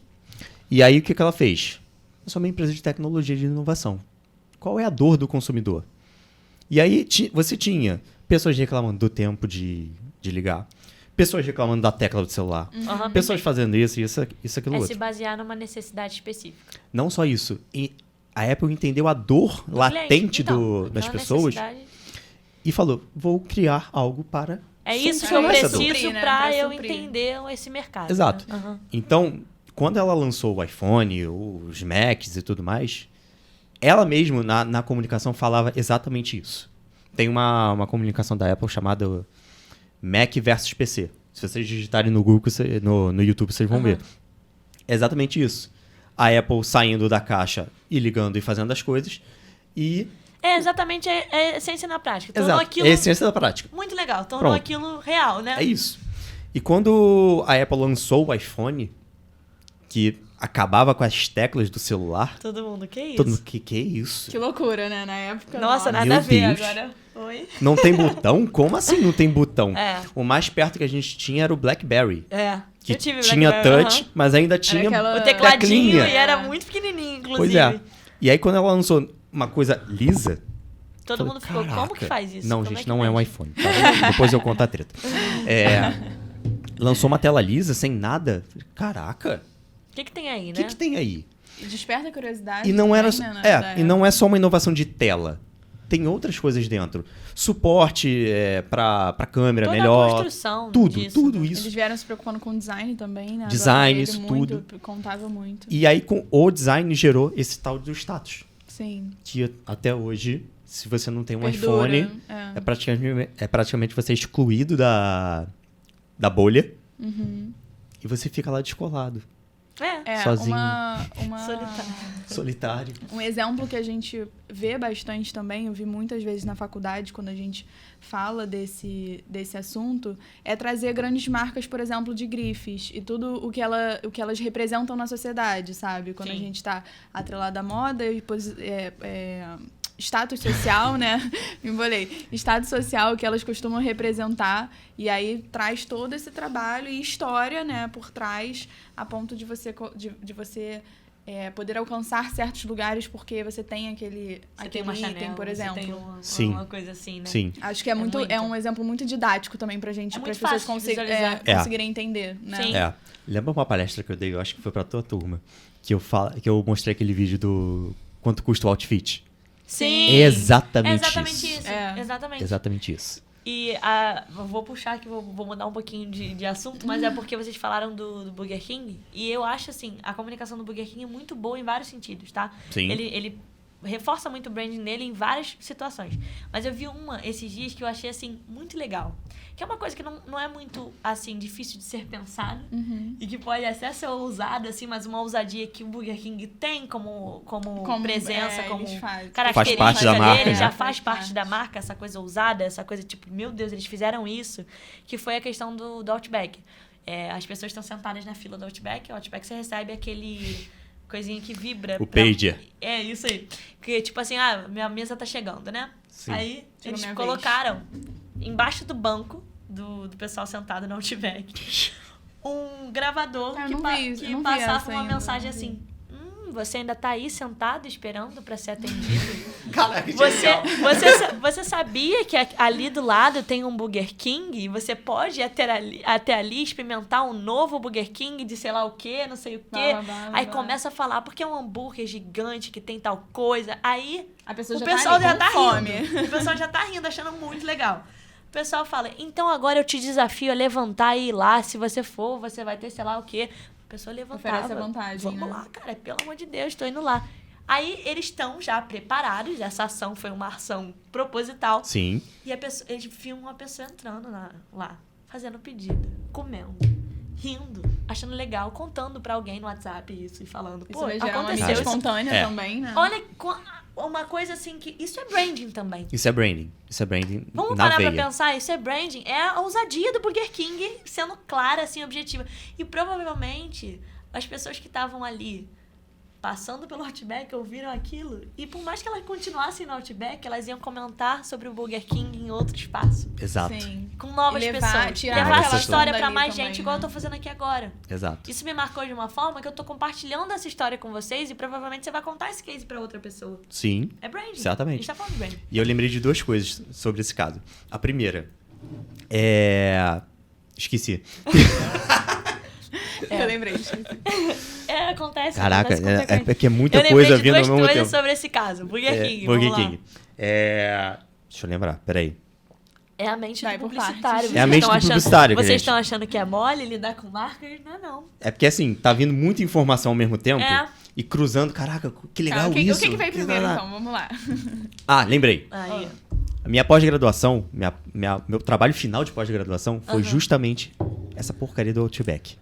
E aí o que ela fez? Eu sou uma empresa de tecnologia e de inovação. Qual é a dor do consumidor? E aí você tinha pessoas reclamando do tempo de ligar, pessoas reclamando da tecla do celular, Aham, pessoas fazendo isso, aquilo É outro. se basear numa necessidade específica. Não só isso. E a Apple entendeu a dor Do latente cliente. Então, das aquela pessoas necessidade. e falou, vou criar algo para É isso que eu solucionar essa dor. preciso Suprir, né? pra Pra eu suprir. entender esse mercado. Exato. Né? Aham. Então, quando ela lançou o iPhone, os Macs e tudo mais, ela mesma, na comunicação, falava exatamente isso. Tem uma comunicação da Apple chamada Mac versus PC. Se vocês digitarem no Google, no YouTube, vocês vão ver. É exatamente isso. A Apple saindo da caixa e ligando e fazendo as coisas. E... É exatamente a essência na prática. Tornou Exato. aquilo É a essência da prática. muito legal. Tornou Pronto. aquilo real, né? É isso. E quando a Apple lançou o iPhone, que acabava com as teclas do celular, Todo mundo, que isso? todo mundo, que é isso? Que loucura, né? Na época. Nossa, nada Meu a ver Deus. agora. Oi? Não tem botão? Como assim não tem botão? É. O mais perto que a gente tinha era o BlackBerry. É. Que eu tive tinha BlackBerry, touch, aham. mas ainda tinha aquela- O tecladinho teclinha. e era muito pequenininho, inclusive. Pois é. E aí quando ela lançou uma coisa lisa... Todo falei, mundo ficou, como "Caraca." que faz isso? Não, Como gente, é que não é um mexe? iPhone. Tá? Depois eu conto a treta. Lançou uma tela lisa, sem nada. Falei, caraca, O que tem aí, o né? que tem aí? Desperta a curiosidade. E não era, também, né, da e não é época. só uma inovação de tela. Tem outras coisas dentro. Suporte para câmera Toda a melhor. construção Tudo, disso, tudo né? isso. Eles vieram se preocupando com design também, né? Design, Ele isso muito, tudo. Contava muito. E aí com o design gerou esse tal do status. Sim. Que até hoje, se você não tem um Perdura, iPhone, é praticamente você excluído da bolha. Uhum. E você fica lá descolado. sozinho. Solitário. Um exemplo que a gente vê bastante também, eu vi muitas vezes na faculdade, quando a gente fala desse assunto, é trazer grandes marcas, por exemplo, de grifes e tudo o que elas representam na sociedade, sabe? Quando a gente está atrelado à moda e status social, né? Me embolei. Status social que elas costumam representar. E aí traz todo esse trabalho e história, né, por trás, a ponto de você poder alcançar certos lugares porque você tem aquele tem uma item, Chanel, por exemplo. Você tem uma coisa assim, né? Sim. Acho que é um exemplo muito didático também pra gente, para as pessoas conseguirem entender, né? Sim. Lembra uma palestra que eu dei, eu acho que foi pra tua turma, que eu mostrei aquele vídeo do quanto custa o outfit. Sim. Exatamente isso. Exatamente isso. E vou puxar aqui, vou mudar um pouquinho de assunto, mas é porque vocês falaram do Burger King. E eu acho, assim, a comunicação do Burger King é muito boa em vários sentidos, tá? Sim. Ele reforça muito o branding dele em várias situações. Mas eu vi uma esses dias que eu achei, assim, muito legal. Que é uma coisa que não é muito, assim, difícil de ser pensada. E que pode até ser ousada, assim, mas uma ousadia que o Burger King tem como presença, como característica faz parte da marca, dele, né? já faz parte da marca, essa coisa ousada, essa coisa tipo, meu Deus, eles fizeram isso, que foi a questão do Outback. As pessoas estão sentadas na fila do Outback, o Outback você recebe aquele coisinha que vibra. O pager. É, isso aí. Que tipo assim, minha mesa tá chegando, né? Sim. Aí eles colocaram embaixo do banco do pessoal sentado no Outback um gravador que passava uma mensagem assim: você ainda tá aí sentado esperando pra ser atendido? Caraca, você sabia que ali do lado tem um Burger King e você pode até ali experimentar um novo Burger King de sei lá o quê, não sei o quê. Aí começa a falar, porque é um hambúrguer gigante que tem tal coisa. Aí o pessoal já tá fome. rindo. O pessoal já tá rindo, achando muito legal. O pessoal fala, então agora eu te desafio a levantar e ir lá. Se você for, você vai ter sei lá o quê. A pessoa levantava. Oferece a vantagem, Vamos lá, cara, pelo amor de Deus, tô indo lá. Aí eles estão já preparados, essa ação foi uma ação proposital. Sim. E eles filmam uma pessoa entrando lá, fazendo pedido, comendo, rindo, achando legal, contando pra alguém no WhatsApp isso e falando, pô, isso aconteceu uma isso. mídia espontânea também, né? Olha, uma coisa assim que... Isso é branding também. Isso é branding. Isso é branding Vamos na parar veia. pra pensar, isso é branding. É a ousadia do Burger King sendo clara, assim, objetiva. E provavelmente as pessoas que estavam ali passando pelo Outback ouviram aquilo e por mais que elas continuassem no Outback, elas iam comentar sobre o Burger King em outro espaço. Exato. Sim. Com novas pessoas. Tirar Levar essa pessoas história pra dali mais também, gente, igual né? eu tô fazendo aqui agora. Exato. Isso me marcou de uma forma que eu tô compartilhando essa história com vocês e provavelmente você vai contar esse case pra outra pessoa. Sim. É branding. Exatamente. A gente tá falando de branding. E eu lembrei de duas coisas sobre esse caso. A primeira esqueci. Eu lembrei. Acontece. Caraca, acontece é que é muita coisa vindo ao mesmo tempo. Eu lembrei de duas coisas sobre esse caso. Burger King, Burger vamos lá. King. Deixa eu lembrar, peraí. É a mente Vai do por publicitário. partes. É a mente do publicitário, Vocês gente. estão achando que é mole lidar com marcas? Não é não. É porque assim, tá vindo muita informação ao mesmo tempo É. e cruzando. Caraca, que legal Tá, isso. o que veio primeiro, então? Vamos lá. Lembrei. Aí. A minha pós-graduação, meu trabalho final de pós-graduação foi justamente essa porcaria do Outback.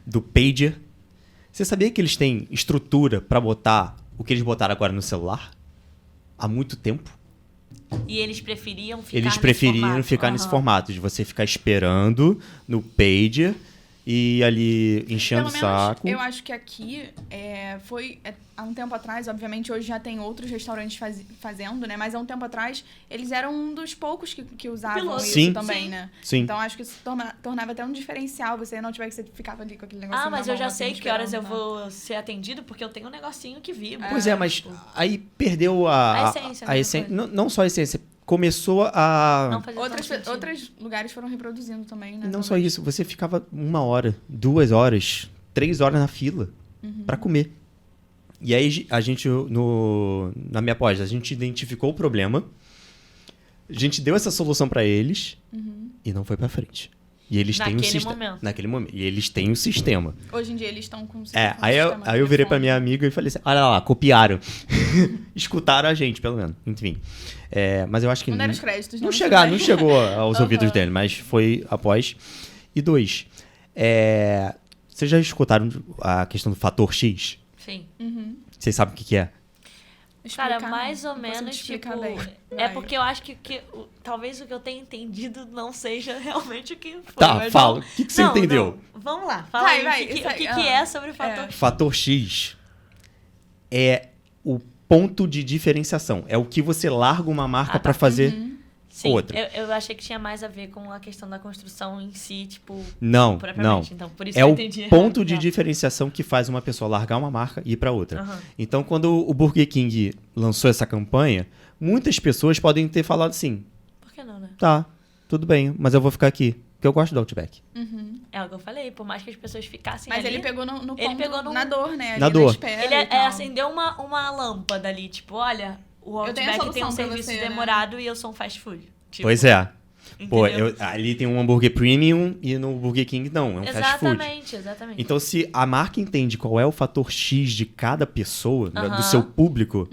Do pager. Você sabia que eles têm estrutura pra botar o que eles botaram agora no celular? Há muito tempo. E eles preferiam ficar Eles nesse preferiram formato. ficar nesse formato, de você ficar esperando no pager e ali enchendo o Pelo menos, saco. eu acho que aqui foi há um tempo atrás, obviamente hoje já tem outros restaurantes fazendo, né? Mas há um tempo atrás eles eram um dos poucos que usavam Piloto. isso Sim. também, Sim. né? Sim. Então acho que isso tornava até um diferencial. Você não tiver que você ficava ali com aquele negócio. Mas eu já sei que horas eu vou. vou ser atendido porque eu tenho um negocinho que vibra. Pois é, mas aí perdeu A essência, né, a essência. da Não só a essência, começou a... Não fazia tanto sentido. Outros lugares foram reproduzindo também, né? Não só isso, você ficava 1 hora, 2 horas, 3 horas na fila pra comer. E aí a gente, na minha pós, a gente identificou o problema, a gente deu essa solução pra eles e não foi pra frente. E eles têm um Naquele sistema. momento. Naquele momento. E eles têm um sistema. Hoje em dia eles estão com Aí eu virei pra minha amiga e falei assim, olha lá, copiaram. Escutaram a gente, pelo menos. Enfim. Mas eu acho que... Não deram os créditos, Não chegou aos ouvidos dele, mas foi após. E 2, Vocês já escutaram a questão do fator X? Sim. Vocês sabem o que é? Cara, Explicar, mais não. ou Não consigo menos, explicar tipo... bem. É Vai. porque eu acho que talvez o que eu tenha entendido não seja realmente o que foi. Tá, mas fala. não- O que você Não, entendeu? não. Vamos lá, fala Vai, aí vai, o que, isso aí, que é sobre o fator... Fator X é o ponto de diferenciação. É o que você larga uma marca tá. pra fazer Sim, outra. eu achei que tinha mais a ver com a questão da construção em si, tipo... Não, não. propriamente. Então, por isso É que eu o entendi errado. ponto de Tá. diferenciação que faz uma pessoa largar uma marca e ir pra outra. Aham. Então, quando o Burger King lançou essa campanha, muitas pessoas podem ter falado assim, Por que não, né? tá, tudo bem, mas eu vou ficar aqui, porque eu gosto do Outback. É o que eu falei, por mais que as pessoas ficassem Mas ali... ele pegou no Ele ponto, pegou no- na dor, né? Ali Na dor. espera Ele e tal. acendeu uma lâmpada ali, tipo, olha, o Eu tenho a Outback tem um solução pra serviço você, né? demorado e eu sou um fast food. Tipo, Pois é. Pô, entendeu? ali tem um hambúrguer premium e no Burger King não, é um fast food. Exatamente. Então, se a marca entende qual é o fator X de cada pessoa, Aham. do seu público,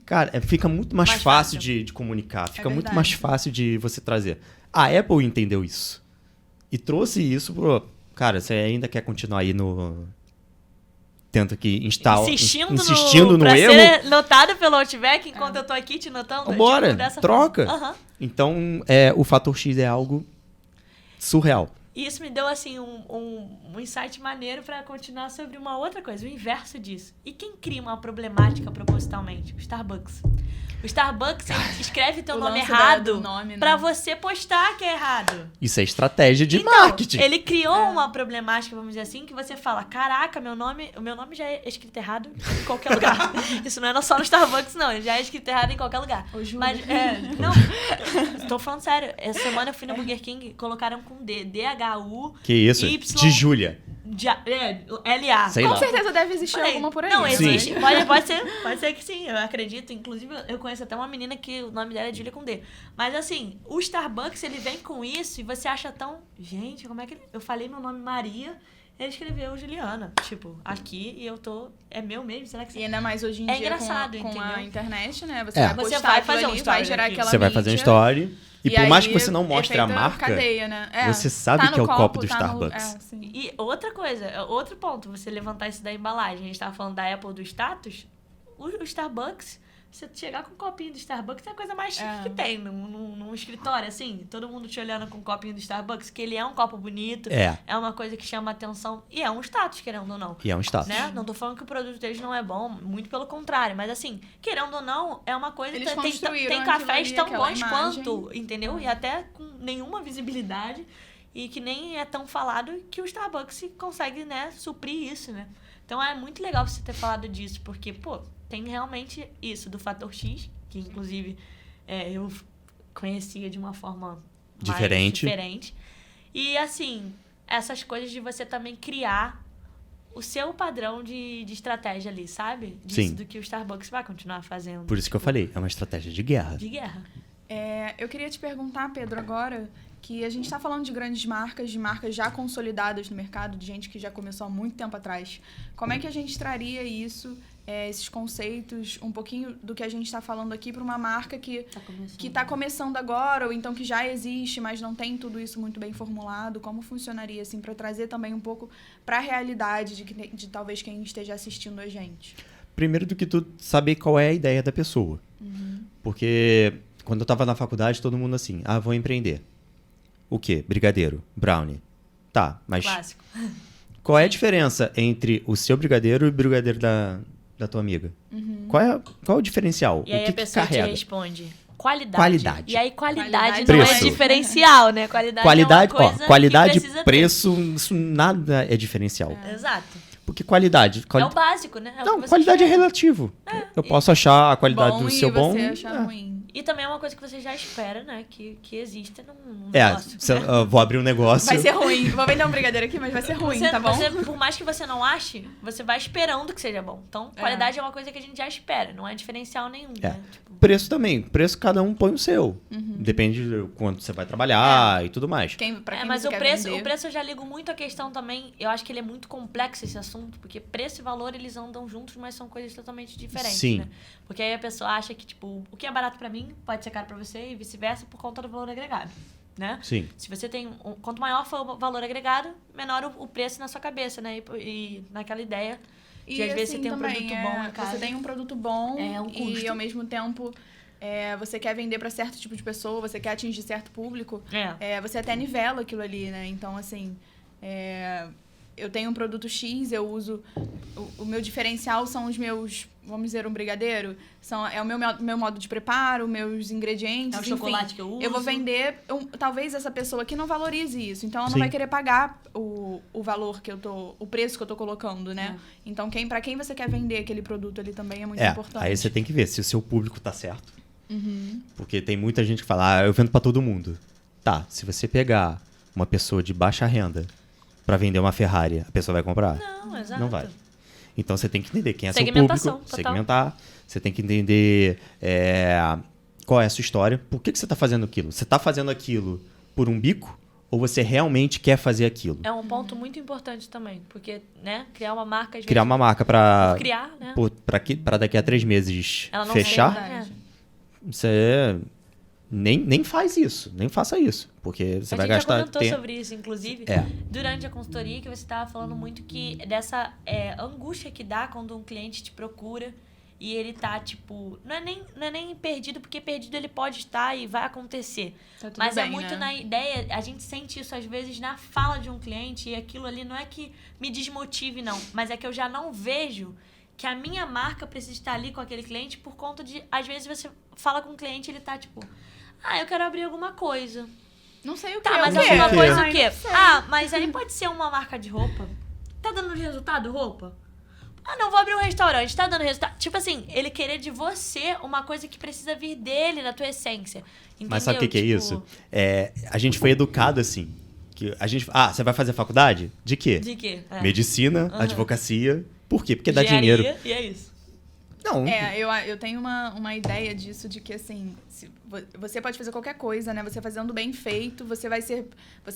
cara, fica muito mais Mais fácil fácil. de comunicar, fica muito verdade. mais fácil de você trazer. A Apple entendeu isso. E trouxe isso pro... Cara, você ainda quer continuar aí no... Tenta que insistindo no pra erro? ser notado pelo Outback enquanto eu tô aqui te notando. Bora, tipo, dessa troca. forma. Aham. Então, o fator X é algo surreal. E isso me deu, assim, um insight maneiro pra continuar sobre uma outra coisa, o inverso disso. E quem cria uma problemática propositalmente? O Starbucks. O Starbucks ele escreve teu O nome lance errado do nome, né? pra você postar que é errado. Isso é estratégia de Então, marketing. ele criou uma problemática, vamos dizer assim, que você fala, caraca, o meu nome já é escrito errado em qualquer lugar. Isso não é só no Starbucks, não. Ele já é escrito errado em qualquer lugar. Ô, Júlia. Mas, não, tô falando sério. Essa semana eu fui no Burger King, colocaram com D, D-H-U, Que isso? Y, De Júlia. L-A. Sei Com lá. certeza deve existir Falei, alguma por aí. Não, né? existe. Pode ser que sim, eu acredito. Inclusive, eu conheço até uma menina que o nome dela é Julia com D. Mas assim, o Starbucks, ele vem com isso e você acha tão... Gente, como é que... Eu falei meu nome Maria, ele escreveu Juliana. Tipo, aqui e eu tô... É meu mesmo? Será que E você... ainda mais hoje em É dia engraçado, com a entendeu? internet, né? Você É. vai Você postar vai aquilo fazer um ali, story vai gerar daquilo. aquela Você vai fazer um mídia. story. E por mais que aí, você não mostre a efeito marca, cadeia, né? você sabe tá que é no o copo do tá no- Starbucks. sim. E outra coisa, outro ponto, você levantar isso da embalagem. A gente tava falando da Apple do status. O Starbucks, você chegar com um copinho do Starbucks é a coisa mais chique que tem num escritório, assim. Todo mundo te olhando com um copinho do Starbucks, que ele é um copo bonito, É. uma coisa que chama atenção. E é um status, querendo ou não. E é um status. Né? Não tô falando que o produto deles não é bom, muito pelo contrário. Mas assim, querendo ou não, é uma coisa... Eles Tem construíram cafés aquilo ali, tão aquela bons imagem. quanto, entendeu? E até com nenhuma visibilidade. E que nem é tão falado que o Starbucks consegue, né, suprir isso, né? Então é muito legal você ter falado disso, porque, pô, tem realmente isso do fator X, que inclusive eu conhecia de uma forma mais diferente. E assim, essas coisas de você também criar o seu padrão de estratégia ali, sabe? Disso Sim. do que o Starbucks vai continuar fazendo. Por isso que eu falei, é uma estratégia de guerra. De guerra. Eu queria te perguntar, Pedro, agora, que a gente está falando de grandes marcas, de marcas já consolidadas no mercado, de gente que já começou há muito tempo atrás. Como é que a gente traria isso, esses conceitos, um pouquinho do que a gente está falando aqui, para uma marca que está começando agora, ou então que já existe, mas não tem tudo isso muito bem formulado? Como funcionaria, assim, para trazer também um pouco para a realidade de talvez quem esteja assistindo a gente? Primeiro do que tudo, saber qual é a ideia da pessoa. Porque quando eu estava na faculdade, todo mundo assim, vou empreender. O quê? Brigadeiro, brownie. Tá, mas Clássico. qual é a diferença entre o seu brigadeiro e o brigadeiro da tua amiga? Qual é o diferencial? E aí o que a pessoa que carrega? te responde, qualidade. Qualidade. E aí qualidade não Preço. é diferencial, né? Qualidade Qualidade, é uma coisa qualidade, que precisa ter. preço, isso nada é diferencial. Exato. Porque qualidade... É o básico, né? É o Não, que você qualidade é espera. relativo. Eu posso achar a qualidade do seu bom... e você achar ruim. E também é uma coisa que você já espera, né? Que exista num É, negócio. se eu vou abrir um negócio... Vai ser ruim. Vou vender um brigadeiro aqui, mas vai ser ruim, tá bom? Por mais que você não ache, você vai esperando que seja bom. Então, qualidade é uma coisa que a gente já espera. Não é diferencial nenhum, né? Tipo, Preço também. Preço cada um põe o seu. Depende de quanto você vai trabalhar e tudo mais. Pra quem mas você o quer preço vender. eu já ligo muito a questão também. Eu acho que ele é muito complexo esse assunto, porque preço e valor eles andam juntos, mas são coisas totalmente diferentes, Sim. né? Porque aí a pessoa acha que, tipo, o que é barato pra mim pode ser caro pra você e vice-versa por conta do valor agregado. né? Sim. Se você tem... Quanto maior for o valor agregado, menor o preço na sua cabeça, né? E naquela ideia de, às vezes, você tem um produto bom em casa. Você tem um produto bom um custo. e, ao mesmo tempo, você quer vender para certo tipo de pessoa, você quer atingir certo público, você até nivela aquilo ali, né? Então, assim, eu tenho um produto X, eu uso... O meu diferencial são os meus, vamos dizer, um brigadeiro. É o meu modo de preparo, meus ingredientes, é o chocolate que eu uso. Eu vou vender... talvez essa pessoa aqui não valorize isso. Então, ela não Sim. vai querer pagar o valor que eu tô... O preço que eu tô colocando, né? Então, pra quem você quer vender aquele produto ali também é muito importante. Aí você tem que ver se o seu público tá certo. Porque tem muita gente que fala, eu vendo pra todo mundo. Tá, se você pegar uma pessoa de baixa renda pra vender uma Ferrari, a pessoa vai comprar? Não, exato. Não vai. Então você tem que entender quem é seu Segmentação, público, total. segmentar. Você tem que entender qual é a sua história. Por que você está fazendo aquilo? Você está fazendo aquilo por um bico ou você realmente quer fazer aquilo? É um ponto muito importante também, porque, né, criar uma marca... Criar uma marca para criar, né? Para daqui a 3 meses Ela não fechar, sei, você nem faz isso, nem faça isso, porque você vai gastar A gente já comentou tempo. sobre isso, inclusive, É. durante a consultoria, que você estava falando muito que dessa angústia que dá quando um cliente te procura e ele tá, tipo... Não é nem perdido, porque perdido ele pode estar e vai acontecer. Tá tudo Mas bem, é muito né? na ideia... A gente sente isso, às vezes, na fala de um cliente, e aquilo ali não é que me desmotive, não. Mas é que eu já não vejo que a minha marca precisa estar ali com aquele cliente por conta de... Às vezes você fala com um cliente e ele tá, tipo... eu quero abrir alguma coisa. Não sei o que Tá, mas o quê? alguma coisa Ai, o quê? não sei. Mas aí pode ser uma marca de roupa. Tá dando resultado, roupa? Não, vou abrir um restaurante. Tá dando resultado? Tipo assim, ele querer de você uma coisa que precisa vir dele, da tua essência. Entendeu? Mas sabe o que é Tipo, isso? A gente foi educado assim. Que a gente, você vai fazer faculdade? De quê? De quê? Medicina, advocacia. Por quê? Porque dá dinheiro. E é isso. Não. Eu tenho uma ideia disso, de que, assim, você pode fazer qualquer coisa, né? Você fazendo bem feito, você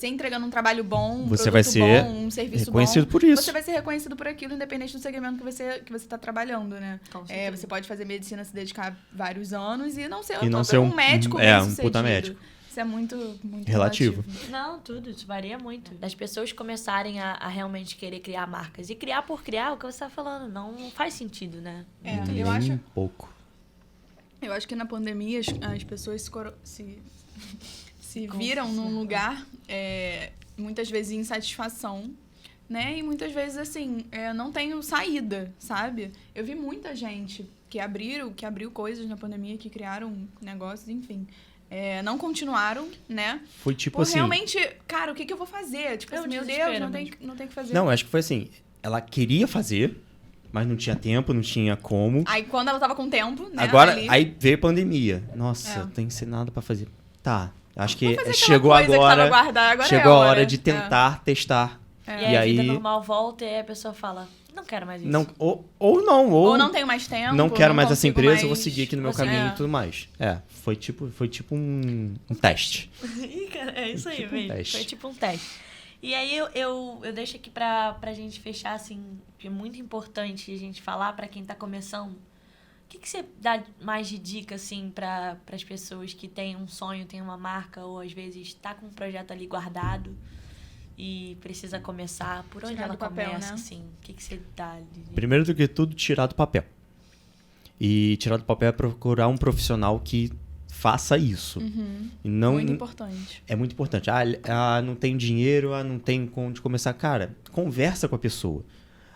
entregando um trabalho bom, um Você produto vai ser bom, um serviço reconhecido bom. por isso. Você vai ser reconhecido por aquilo, independente do segmento que você tá trabalhando, né? Com certeza. Você pode fazer medicina, se dedicar vários anos e não ser, um médico um bem-sucedido. puta médico. Isso é muito, muito Relativo. Não, tudo. Isso varia muito. Das pessoas começarem a realmente querer criar marcas. E criar por criar, o que você tá falando, não faz sentido, né? Eu Nem acho... um pouco. Eu acho que na pandemia as pessoas se viram num lugar, muitas vezes, de insatisfação, né? E muitas vezes, assim, não tenho saída, sabe? Eu vi muita gente que abriu coisas na pandemia, que criaram negócios, enfim. Não continuaram, né? Foi tipo Por assim... realmente, cara, o que eu vou fazer? Tipo assim, meu Deus, não tem o que fazer. Não, acho que foi assim. Ela queria fazer, mas não tinha tempo, não tinha como. Aí, quando ela tava com tempo, né? Agora, ali, aí veio a pandemia. Nossa, tem que ser nada pra fazer. Tá, acho que vou fazer aquela chegou coisa que tava agora. guardada, agora Chegou é a hora. hora de tentar testar. E aí a vida normal volta e aí a pessoa fala, não quero mais isso. Não, ou Ou não tenho mais tempo. não quero mais essa consigo empresa, mais... eu vou seguir aqui no meu Você- caminho e tudo mais. Foi tipo um teste. Ih, cara, é isso aí tipo um mesmo. teste. Foi tipo um teste. E aí eu deixo aqui pra gente fechar, assim, que é muito importante a gente falar pra quem tá começando. O que você dá mais de dica, assim, para as pessoas que têm um sonho, têm uma marca, ou às vezes tá com um projeto ali guardado e precisa começar? Por onde Tirar ela do papel, começa, né? assim? O que você dá de... Primeiro do que tudo, tirar do papel. E tirar do papel é procurar um profissional que faça isso. E não, Muito importante. é muito importante. Não tem dinheiro, não tem onde começar. Cara, conversa com a pessoa.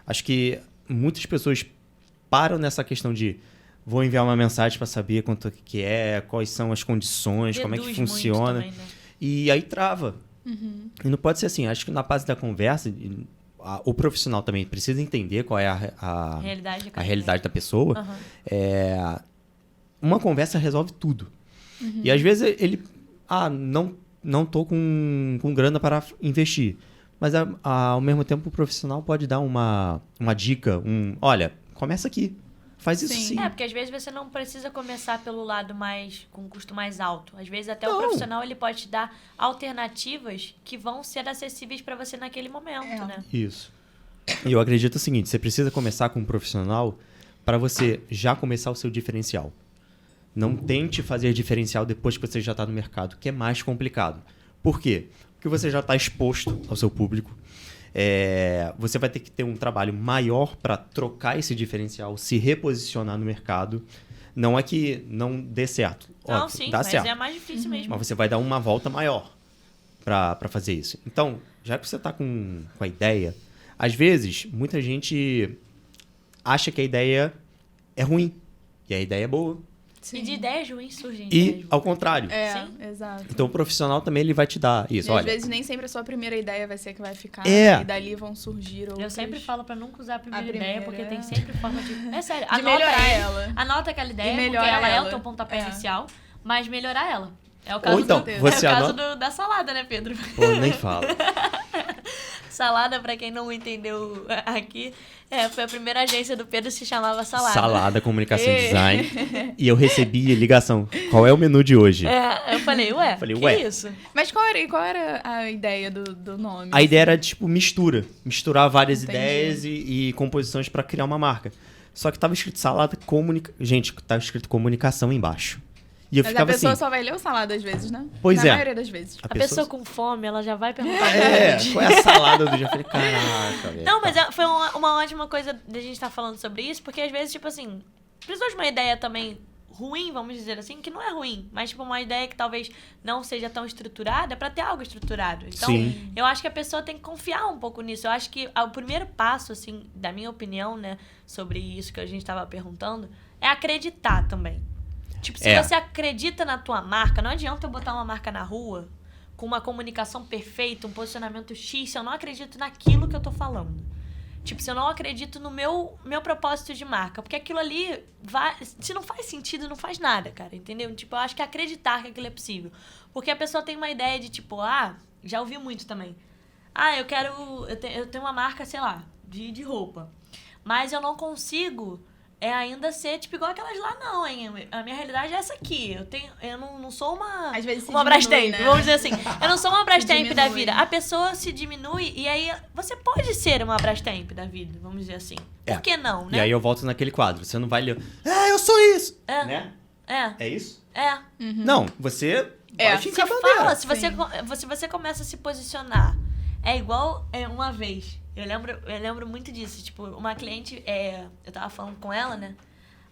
Acho que muitas pessoas param nessa questão de vou enviar uma mensagem para saber quanto que é, quais são as condições, como é que Reduz muito funciona. também, né? E aí trava. E não pode ser assim. Acho que na base da conversa, o profissional também precisa entender qual é a realidade da pessoa. Aham. Uma conversa resolve tudo. E às vezes ele... não tô com grana para investir. Mas ao mesmo tempo o profissional pode dar uma dica. Olha, começa aqui. Faz isso sim. Porque às vezes você não precisa começar pelo lado com um custo mais alto. Às vezes até o profissional ele pode te dar alternativas que vão ser acessíveis para você naquele momento, né? Isso. E eu acredito o seguinte, você precisa começar com um profissional para você já começar o seu diferencial. Não tente fazer diferencial depois que você já está no mercado, que é mais complicado. Por quê? Porque você já está exposto ao seu público. Você vai ter que ter um trabalho maior para trocar esse diferencial, se reposicionar no mercado. Não é que não dê certo. Não, Óbvio, sim, dá mas certo. é mais difícil mesmo. Mas você vai dar uma volta maior para fazer isso. Então, já que você está com a ideia, às vezes, muita gente acha que a ideia é ruim. E a ideia é boa. Sim. E de ideias ruins surgem E, ideias ao boas. contrário. Exato. Então, o profissional também ele vai te dar isso. E Olha, às vezes nem sempre a sua primeira ideia vai ser a que vai ficar. É. E dali vão surgir outras. Eu sempre falo pra nunca usar a primeira primeira, ideia, porque tem sempre forma de... É sério, de anota melhorar aí, ela. Anota aquela ideia, porque melhora ela é o ela. teu pontapé É. inicial, mas melhorar ela. É o caso, Ou então, você da salada, né, Pedro? Pô, nem fala. Salada, pra quem não entendeu aqui, foi a primeira agência do Pedro, se chamava Salada. Salada, comunicação e design. E eu recebi ligação. Qual é o menu de hoje? Eu falei, que isso? Mas qual era a ideia do nome? A ideia era, tipo, misturar várias Entendi. ideias e composições para criar uma marca. Só que tava escrito salada, Gente, tava escrito comunicação embaixo. E eu Mas a ficava pessoa assim... só vai ler o salada às vezes, né? Pois Na é. maioria das vezes. A pessoa com fome, ela já vai perguntar. qual é a salada do dia? Eu falei, caraca, velho. Não, mas foi uma ótima coisa de a gente estar falando sobre isso, porque às vezes, tipo assim, precisou de uma ideia também ruim, vamos dizer assim, que não é ruim, mas tipo uma ideia que talvez não seja tão estruturada, pra ter algo estruturado. Então, Sim. eu acho que a pessoa tem que confiar um pouco nisso. Eu acho que o primeiro passo, assim, da minha opinião, né, sobre isso que a gente estava perguntando, é acreditar também. Tipo, se você acredita na tua marca, não adianta eu botar uma marca na rua com uma comunicação perfeita, um posicionamento X, se eu não acredito naquilo que eu tô falando. Tipo, se eu não acredito no meu propósito de marca. Porque aquilo ali, se não faz sentido, não faz nada, cara, entendeu? Tipo, eu acho que acreditar que aquilo é possível. Porque a pessoa tem uma ideia de, tipo, já ouvi muito também. Eu tenho uma marca, sei lá, de roupa. Mas eu não consigo... ainda ser, tipo, igual aquelas lá, não, hein? A minha realidade é essa aqui. Eu não sou uma... Às vezes se uma diminui, Brastemp, né? vamos dizer assim. Eu não sou uma Brastemp da diminui. vida. A pessoa se diminui e aí você pode ser uma Brastemp da vida, vamos dizer assim. Por que não, né? E aí eu volto naquele quadro. Você não vai ler... eu sou isso! Né? É isso? Não, você vai Se ficar bandeira. fala, se você começa a se posicionar, é igual uma vez. Eu lembro muito disso. Tipo, uma cliente, eu tava falando com ela, né?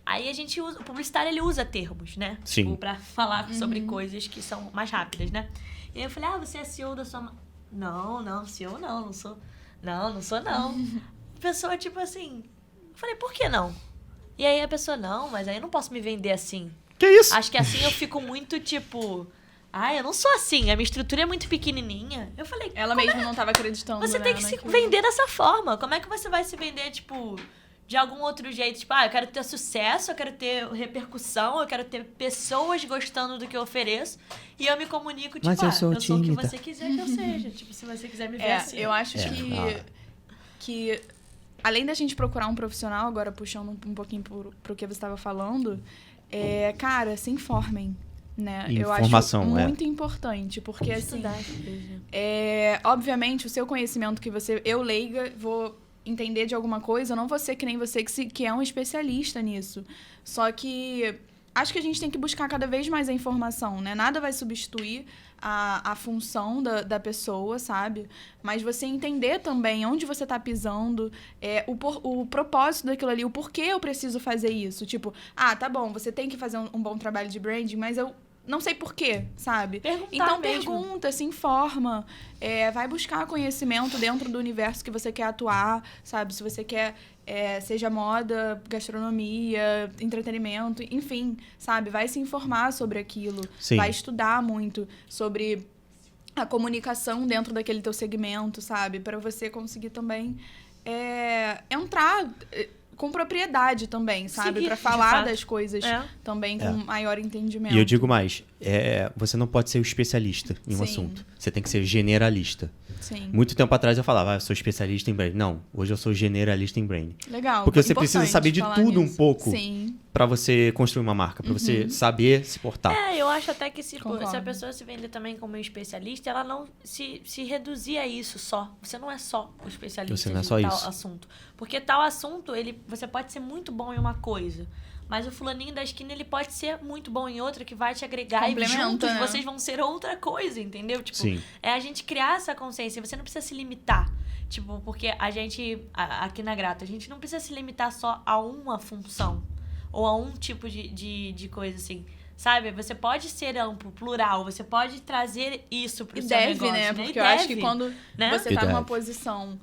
Aí a gente usa... O publicitário, ele usa termos, né? Sim. Tipo, pra falar sobre coisas que são mais rápidas, né? E aí eu falei, você é CEO da sua... Não, CEO não sou... Não sou não. A pessoa, tipo assim... Eu falei, por que não? E aí a pessoa, não, mas aí eu não posso me vender assim. Que isso? Acho que assim eu fico muito, tipo... eu não sou assim, a minha estrutura é muito pequenininha. Eu falei, Ela mesma não tava acreditando. você tem que se vender dessa forma. Como é que você vai se vender, tipo, de algum outro jeito? Tipo, eu quero ter sucesso, eu quero ter repercussão, eu quero ter pessoas gostando do que eu ofereço. E eu me comunico, tipo, Mas eu sou eu sou o que tímida. você quiser que eu seja. Tipo, se você quiser me ver assim. Eu acho que além da gente procurar um profissional, agora puxando um pouquinho pro que você estava falando, cara, se informem. Né? Informação, eu acho muito importante, porque assim, obviamente o seu conhecimento que eu leiga, vou entender de alguma coisa, eu não vou ser que nem você que é um especialista nisso. Só que acho que a gente tem que buscar cada vez mais a informação, né? Nada vai substituir a função da pessoa, sabe? Mas você entender também onde você tá pisando, o propósito daquilo ali, o porquê eu preciso fazer isso. Tipo, tá bom, você tem que fazer um bom trabalho de branding, mas eu não sei porquê, sabe? Então pergunta, se informa, vai buscar conhecimento dentro do universo que você quer atuar, sabe? Se você quer... seja moda, gastronomia, entretenimento, enfim, sabe? Vai se informar sobre aquilo. Sim. Vai estudar muito sobre a comunicação dentro daquele teu segmento, sabe? Para você conseguir também entrar com propriedade também, sabe? Para falar das coisas também com maior entendimento. E eu digo mais, você não pode ser o especialista em um assunto. Você tem que ser generalista. Sim. Muito tempo atrás eu falava, eu sou especialista em branding. Não, hoje eu sou generalista em branding. Legal. Porque você precisa saber de tudo nisso. um pouco Sim. para você construir uma marca, para você saber se portar. Eu acho até que se a pessoa se vender também como um especialista, ela não se reduzir a isso só. Você não é só o especialista Você não é de só tal isso. assunto. Porque tal assunto, ele você pode ser muito bom em uma coisa, mas o fulaninho da esquina, ele pode ser muito bom em outra, que vai te agregar, e juntos vocês vão ser outra coisa, entendeu? Tipo, Sim. é a gente criar essa consciência, você não precisa se limitar. Tipo, porque a gente, aqui na Grato, a gente não precisa se limitar só a uma função, ou a um tipo de coisa, assim. Sabe? Você pode ser amplo, plural, você pode trazer isso pro seu negócio, né? né? Porque eu acho que quando você tá E numa deve. posição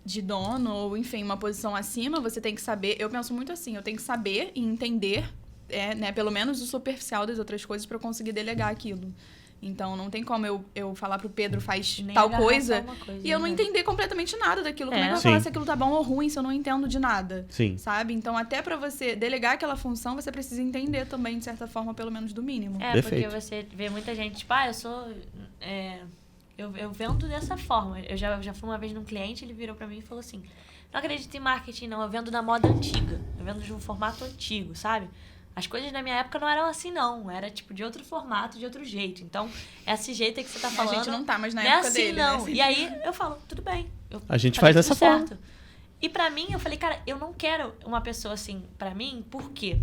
de dono, ou enfim, uma posição acima, você tem que saber... Eu penso muito assim, eu tenho que saber e entender, né, pelo menos o superficial das outras coisas pra eu conseguir delegar aquilo. Então, não tem como eu falar pro Pedro, faz Nem tal agarrar coisa, só uma coisa, e eu não né? entender completamente nada daquilo. Como é que eu vou Sim. falar se aquilo tá bom ou ruim se eu não entendo de nada? Sim. Sabe? Então, até pra você delegar aquela função, você precisa entender também, de certa forma, pelo menos do mínimo. Perfeito. Porque você vê muita gente, tipo, eu sou... Eu vendo dessa forma. Eu já fui uma vez num cliente, ele virou pra mim e falou assim, não acredito em marketing, não. Eu vendo na moda antiga. Eu vendo de um formato antigo, sabe? As coisas na minha época não eram assim, não. Era, tipo, de outro formato, de outro jeito. Então, esse jeito que você tá falando... A gente não tá mais na não é época assim, dele, não. né? E aí, eu falo, tudo bem. A gente falei, faz tudo dessa forma. certo. E pra mim, eu falei, cara, eu não quero uma pessoa assim pra mim. Por quê?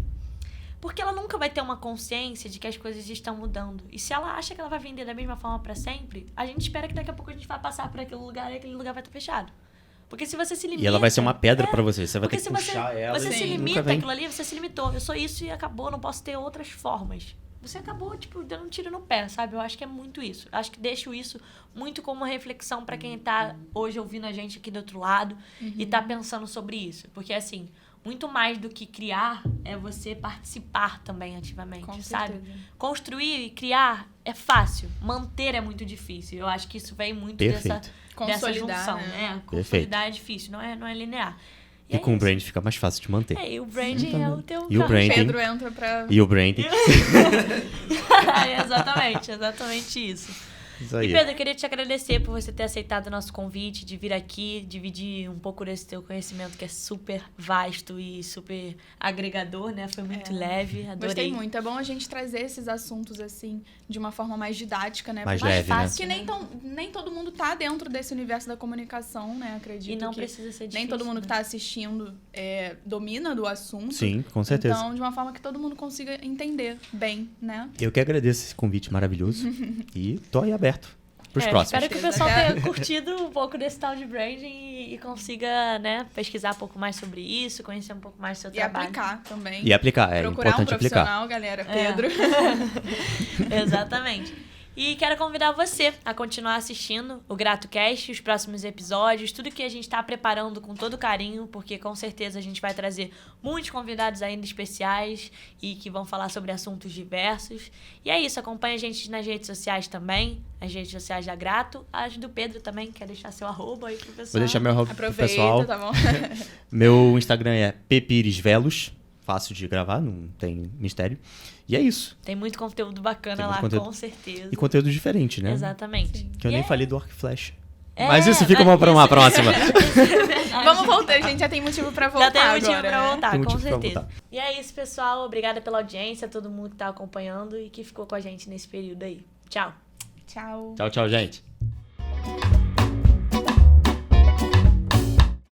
Porque ela nunca vai ter uma consciência de que as coisas estão mudando. E se ela acha que ela vai vender da mesma forma pra sempre, a gente espera que daqui a pouco a gente vai passar por aquele lugar e aquele lugar vai estar fechado. Porque se você se limita... E ela vai ser uma pedra pra você. Você vai ter porque que se puxar ela você e se nunca limita vem. aquilo ali, você se limitou. Eu sou isso e acabou, não posso ter outras formas. Você acabou, tipo, dando um tiro no pé, sabe? Eu acho que é muito isso. Eu acho que deixo isso muito como uma reflexão pra quem tá hoje ouvindo a gente aqui do outro lado e tá pensando sobre isso. Porque, assim, muito mais do que criar é você participar também ativamente, Com sabe? certeza. Construir e criar é fácil. Manter é muito difícil. Eu acho que isso vem muito dessa Consolidar, junção, né? né? Consolidar é difícil, não é linear. E é com o isso. brand fica mais fácil de manter. E o branding é o teu E o carro. branding. Pedro entra pra... E o branding. Exatamente isso. Isso E aí. Pedro, eu queria te agradecer por você ter aceitado o nosso convite, de vir aqui, dividir um pouco desse teu conhecimento, que é super vasto e super agregador, né? Foi muito leve, adorei. Gostei muito. É bom a gente trazer esses assuntos, assim, de uma forma mais didática, né? Mais Porque leve, né? fácil, que né? nem todo mundo tá dentro desse universo da comunicação, né? Acredito E não que precisa ser difícil. nem todo mundo né? que tá assistindo domina do assunto. Sim, com certeza. Então, de uma forma que todo mundo consiga entender bem, né? Eu que agradeço esse convite maravilhoso. E tô aí aberto pros próximos. Espero que o pessoal tenha curtido um pouco desse tal de branding e consiga, né, pesquisar um pouco mais sobre isso, conhecer um pouco mais do seu E trabalho. aplicar também. E aplicar, é Procurar um importante aplicar. profissional, galera. Pedro. Exatamente. E quero convidar você a continuar assistindo o GratoCast, os próximos episódios, tudo que a gente está preparando com todo carinho, porque com certeza a gente vai trazer muitos convidados ainda especiais e que vão falar sobre assuntos diversos. E é isso, acompanha a gente nas redes sociais também, as redes sociais da Grato, as do Pedro também, quer deixar seu arroba aí pro pessoal. Vou deixar meu arroba pro Aproveita, pessoal. tá bom? Meu Instagram é pepiresvelos. Fácil de gravar, não tem mistério. E é isso. Tem muito conteúdo bacana Tem lá, muito conteúdo. com certeza. E conteúdo diferente, né? Exatamente. Que eu E nem é- falei do Arc Flash. É, Mas isso fica pra uma próxima. Vamos voltar, a gente já tem motivo pra voltar Já tem motivo agora, pra né? voltar, Tem com motivo pra certeza. voltar. E é isso, pessoal. Obrigada pela audiência, todo mundo que tá acompanhando e que ficou com a gente nesse período aí. Tchau. Tchau. Tchau, tchau, gente.